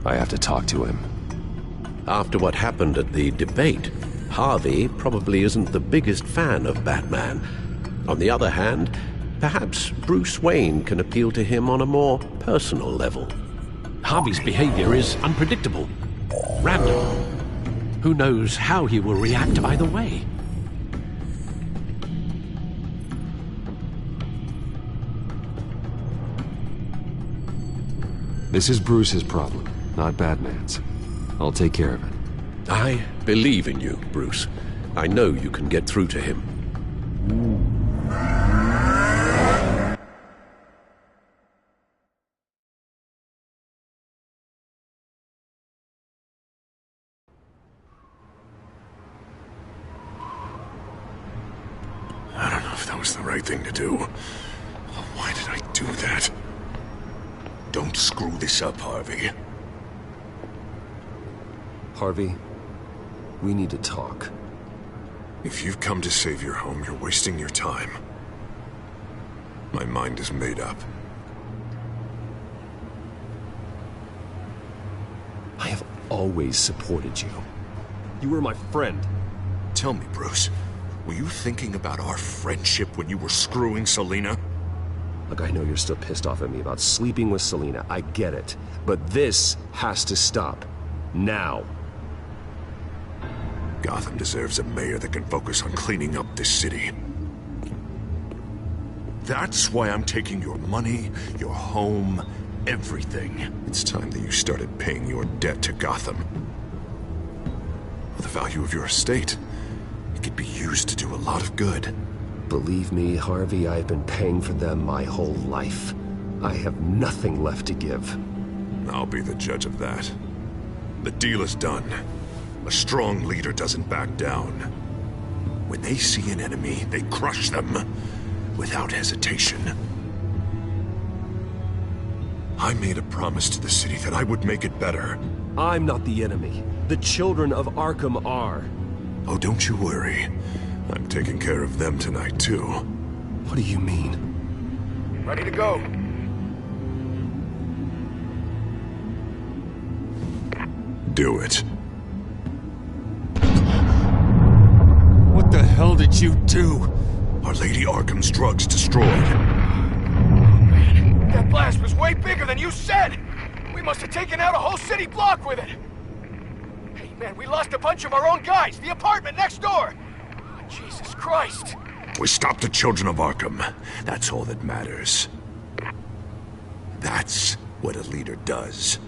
I have to talk to him. After what happened at the debate, Harvey probably isn't the biggest fan of Batman. On the other hand, perhaps Bruce Wayne can appeal to him on a more personal level. Harvey's behavior is unpredictable, random. Who knows how he will react either way? This is Bruce's problem, not Batman's. I'll take care of it. I believe in you, Bruce. I know you can get through to him. I don't know if that was the right thing to do. Why did I do that? Don't screw this up, Harvey. Harvey, we need to talk. If you've come to save your home, you're wasting your time. My mind is made up. I have always supported you. You were my friend. Tell me, Bruce, were you thinking about our friendship when you were screwing Selina? Look, I know you're still pissed off at me about sleeping with Selina. I get it. But this has to stop. Now. Gotham deserves a mayor that can focus on cleaning up this city. That's why I'm taking your money, your home, everything. It's time that you started paying your debt to Gotham. For the value of your estate, it could be used to do a lot of good. Believe me, Harvey, I've been paying for them my whole life. I have nothing left to give. I'll be the judge of that. The deal is done. A strong leader doesn't back down. When they see an enemy, they crush them without hesitation. I made a promise to the city that I would make it better. I'm not the enemy. The children of Arkham are. Oh, don't you worry. I'm taking care of them tonight, too. What do you mean? Ready to go. Do it. What the hell did you do? Our Lady Arkham's drugs destroyed. That blast was way bigger than you said! We must have taken out a whole city block with it! Hey, man, we lost a bunch of our own guys! The apartment next door! Oh, Jesus Christ! We stopped the children of Arkham. That's all that matters. That's what a leader does.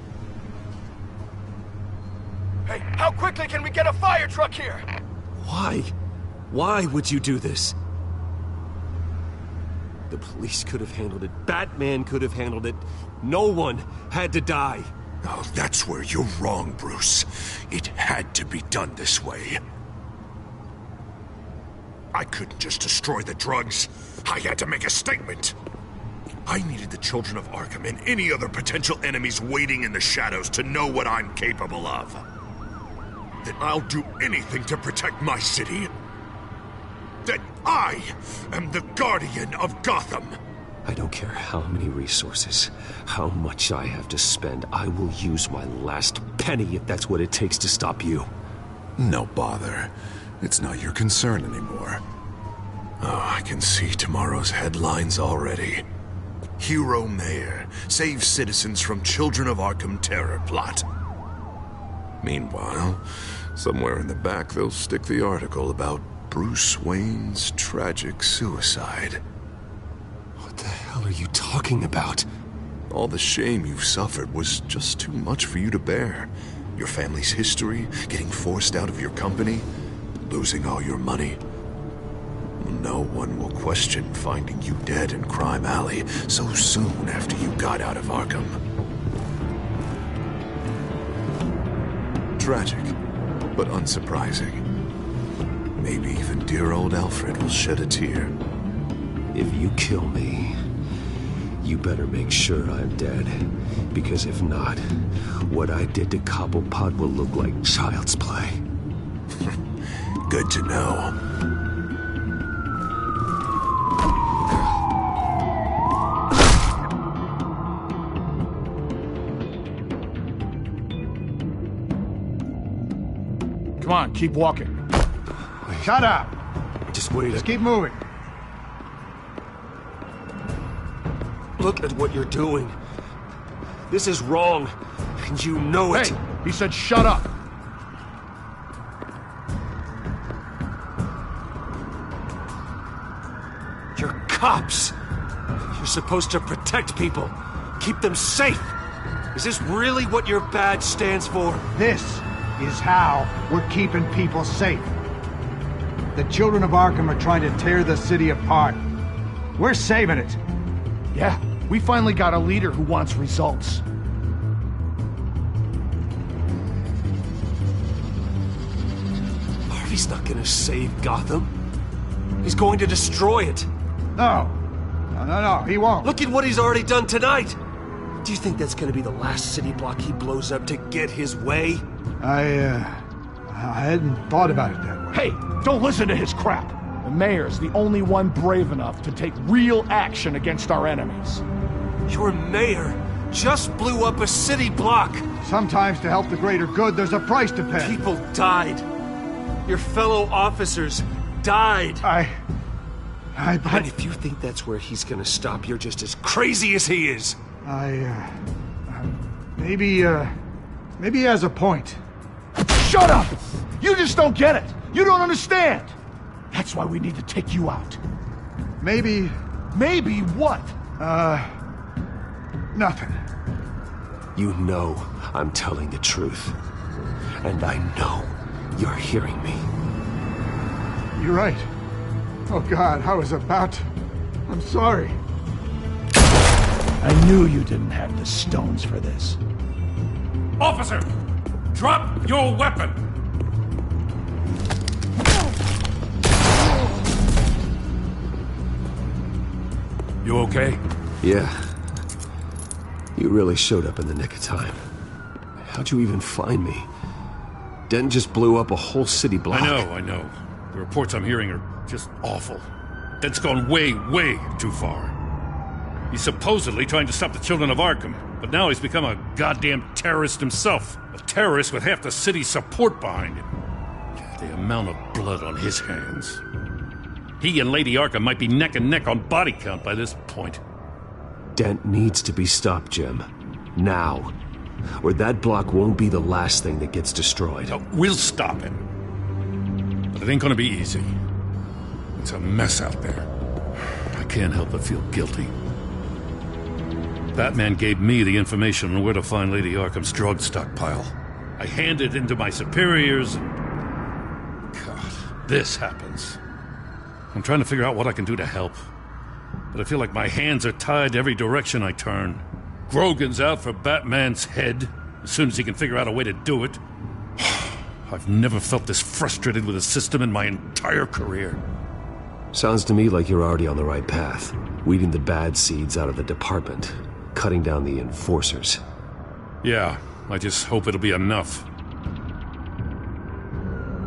Hey, how quickly can we get a fire truck here? Why? Why would you do this? The police could have handled it. Batman could have handled it. No one had to die. Oh, that's where you're wrong, Bruce. It had to be done this way. I couldn't just destroy the drugs. I had to make a statement. I needed the children of Arkham and any other potential enemies waiting in the shadows to know what I'm capable of. That I'll do anything to protect my city. That I am the guardian of Gotham. I don't care how many resources, how much I have to spend. I will use my last penny if that's what it takes to stop you. No bother. It's not your concern anymore. Oh, I can see tomorrow's headlines already. Hero Mayor saves citizens from Children of Arkham terror plot. Meanwhile, somewhere in the back they'll stick the article about Bruce Wayne's tragic suicide. What the hell are you talking about? All the shame you've suffered was just too much for you to bear. Your family's history, getting forced out of your company, losing all your money. No one will question finding you dead in Crime Alley so soon after you got out of Arkham. Tragic, but unsurprising. Maybe even dear old Alfred will shed a tear. If you kill me, you better make sure I'm dead. Because if not, what I did to Cobblepot will look like child's play. Good to know. Come on, keep walking. Shut up! Just wait. Just keep moving. Look at what you're doing. This is wrong, and you know it. Hey, he said shut up. You're cops. You're supposed to protect people, keep them safe. Is this really what your badge stands for? This is how we're keeping people safe. The children of Arkham are trying to tear the city apart. We're saving it. Yeah, we finally got a leader who wants results. Harvey's not gonna save Gotham. He's going to destroy it. No, he won't. Look at what he's already done tonight. Do you think that's gonna be the last city block he blows up to get his way? I hadn't thought about it that way. Hey, don't listen to his crap. The mayor's the only one brave enough to take real action against our enemies. Your mayor just blew up a city block. Sometimes to help the greater good, there's a price to pay. People died. Your fellow officers died. And if you think that's where he's gonna stop, you're just as crazy as he is. Maybe he has a point. Shut up! You just don't get it. You don't understand. That's why we need to take you out. Maybe... Maybe what? Nothing. You know I'm telling the truth. And I know you're hearing me. You're right. Oh God, I was about to... I'm sorry. I knew you didn't have the stones for this. Officer! Drop your weapon! You okay? Yeah. You really showed up in the nick of time. How'd you even find me? Dent just blew up a whole city block. I know. The reports I'm hearing are just awful. Dent's gone way, way too far. He's supposedly trying to stop the children of Arkham, but now he's become a goddamn terrorist himself. A terrorist with half the city's support behind him. The amount of blood on his hands. He and Lady Arkham might be neck and neck on body count by this point. Dent needs to be stopped, Jim. Now. Or that block won't be the last thing that gets destroyed. We'll stop him. But it ain't gonna be easy. It's a mess out there. I can't help but feel guilty. Batman gave me the information on where to find Lady Arkham's drug stockpile. I handed it into my superiors and... God, this happens. I'm trying to figure out what I can do to help. But I feel like my hands are tied every direction I turn. Grogan's out for Batman's head, as soon as he can figure out a way to do it. I've never felt this frustrated with a system in my entire career. Sounds to me like you're already on the right path. Weeding the bad seeds out of the department. Cutting down the enforcers. Yeah, I just hope it'll be enough.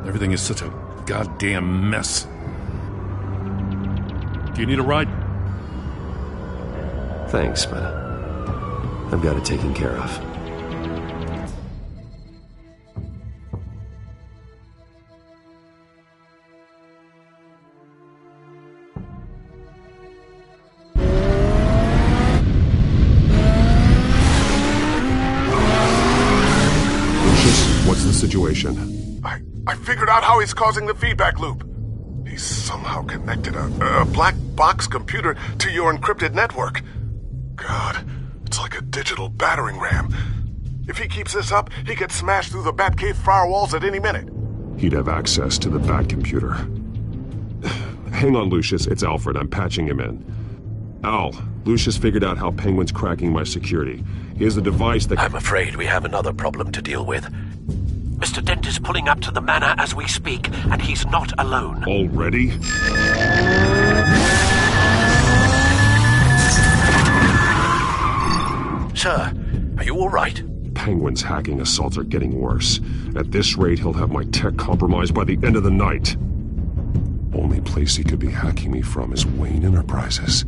Everything is such a goddamn mess. Do you need a ride? Thanks, but I've got it taken care of. What's the situation? I figured out how he's causing the feedback loop. He's somehow connected a black box computer to your encrypted network. God, it's like a digital battering ram. If he keeps this up, he could smash through the Batcave firewalls at any minute. He'd have access to the Bat computer. Hang on, Lucius. It's Alfred. I'm patching him in. Al, Lucius figured out how Penguin's cracking my security. He has a device that... I'm afraid we have another problem to deal with. Mr. Dent is pulling up to the manor as we speak, and he's not alone. Already? Sir, are you all right? Penguin's hacking assaults are getting worse. At this rate, he'll have my tech compromised by the end of the night. Only place he could be hacking me from is Wayne Enterprises.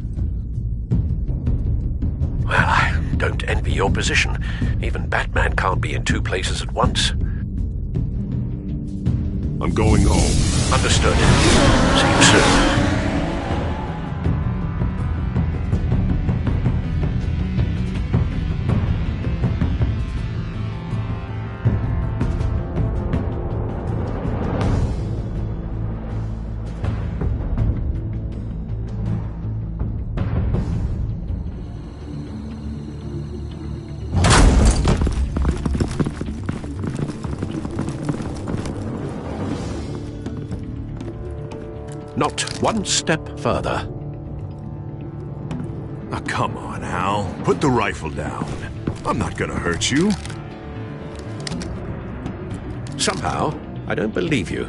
Well, I don't envy your position. Even Batman can't be in two places at once. I'm going home. Understood. See you soon. Not one step further. Now, come on, Al. Put the rifle down. I'm not gonna hurt you. Somehow, I don't believe you.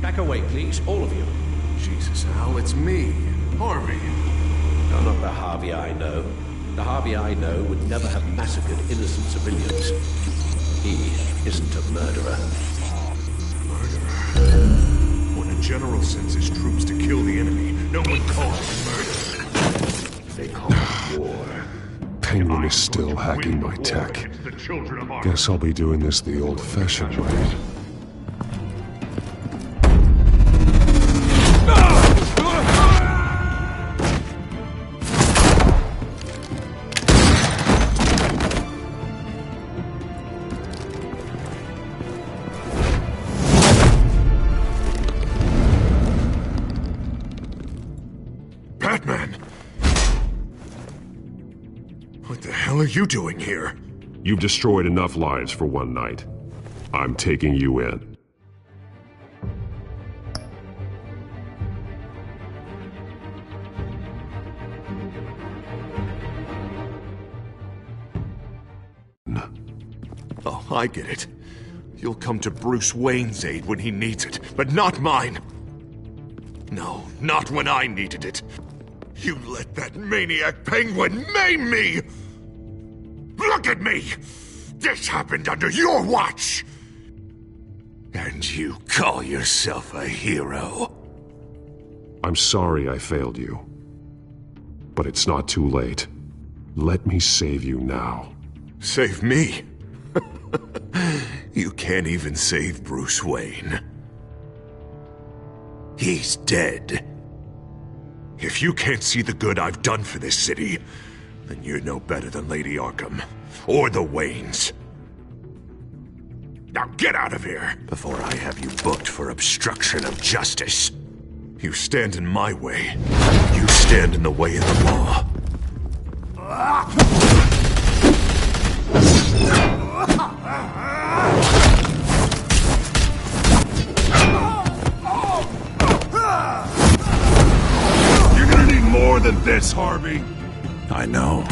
Back away, please, all of you. Jesus, Al, it's me, Harvey. You're not the Harvey I know. The Harvey I know would never have massacred innocent civilians. He isn't a murderer. Murderer? When a general sends his troops to kill the enemy, no one calls it murder. They call it war. Penguin is still hacking my tech. Guess I'll be doing this the old-fashioned way. What are you doing here? You've destroyed enough lives for one night. I'm taking you in. Oh, I get it. You'll come to Bruce Wayne's aid when he needs it, but not mine. No, not when I needed it. You let that maniac Penguin maim me! Look at me! This happened under your watch! And you call yourself a hero? I'm sorry I failed you. But it's not too late. Let me save you now. Save me? You can't even save Bruce Wayne. He's dead. If you can't see the good I've done for this city, then you're no better than Lady Arkham, or the Waynes. Now get out of here, before I have you booked for obstruction of justice. You stand in my way, you stand in the way of the law. You're gonna need more than this, Harvey. I know.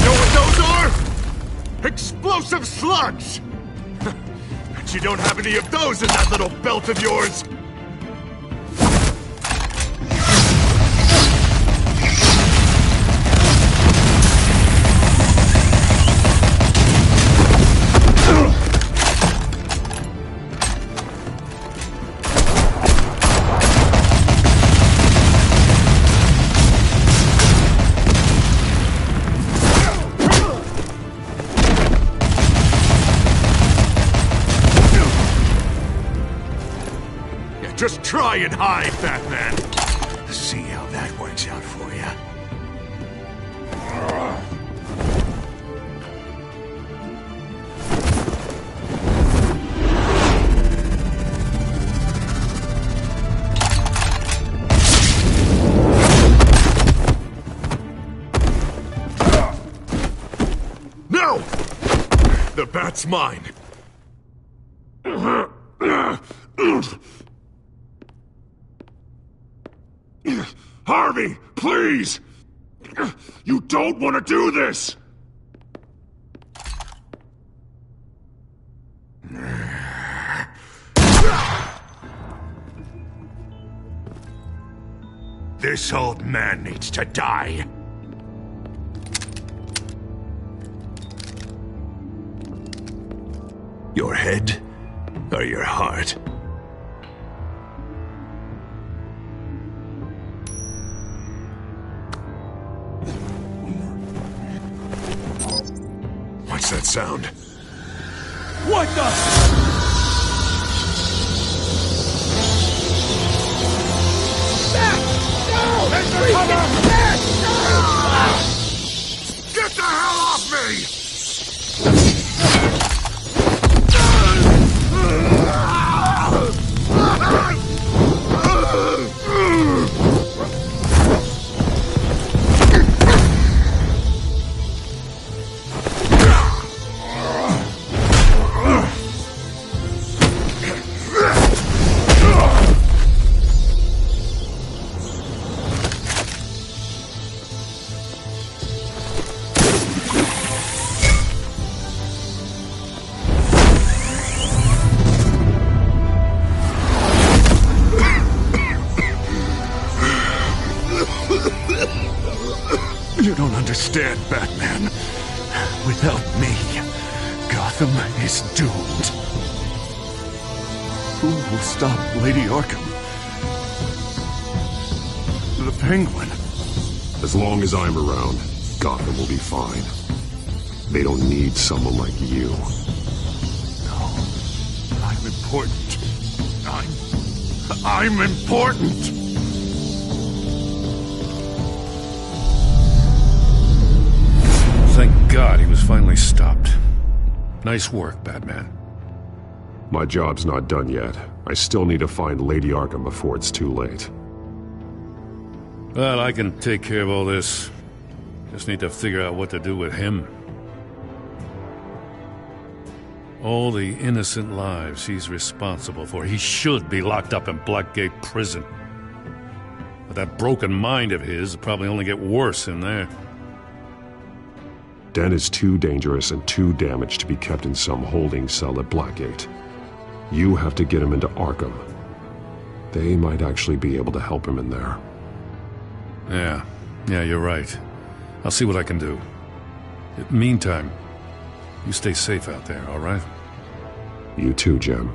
Know what those are? Explosive slugs! Bet you don't have any of those in that little belt of yours! Just try and hide, Batman! See how that works out for you. No! The bat's mine! Harvey, please! You don't want to do this! This old man needs to die. Your head or your heart? What's that sound? What the? Get the hell off me! You don't understand, Batman. Without me, Gotham is doomed. Who will stop Lady Arkham? The Penguin. As long as I'm around, Gotham will be fine. They don't need someone like you. No. I'm important. I'm important! Thank God he was finally stopped. Nice work, Batman. My job's not done yet. I still need to find Lady Arkham before it's too late. Well, I can take care of all this. Just need to figure out what to do with him. All the innocent lives he's responsible for. He should be locked up in Blackgate Prison. But that broken mind of his will probably only get worse in there. Den is too dangerous and too damaged to be kept in some holding cell at Blackgate. You have to get him into Arkham. They might actually be able to help him in there. Yeah, you're right. I'll see what I can do. Meantime, you stay safe out there, all right? You too, Jim.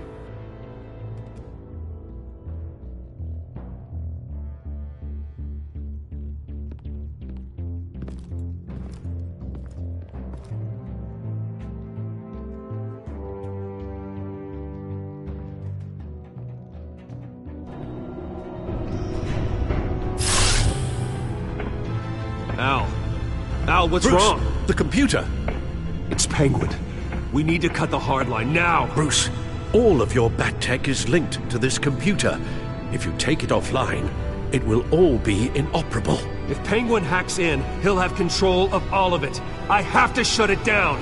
Al, what's Bruce, wrong? The computer. It's Penguin. We need to cut the hard line now. Bruce, all of your bat tech is linked to this computer. If you take it offline, it will all be inoperable. If Penguin hacks in, he'll have control of all of it. I have to shut it down.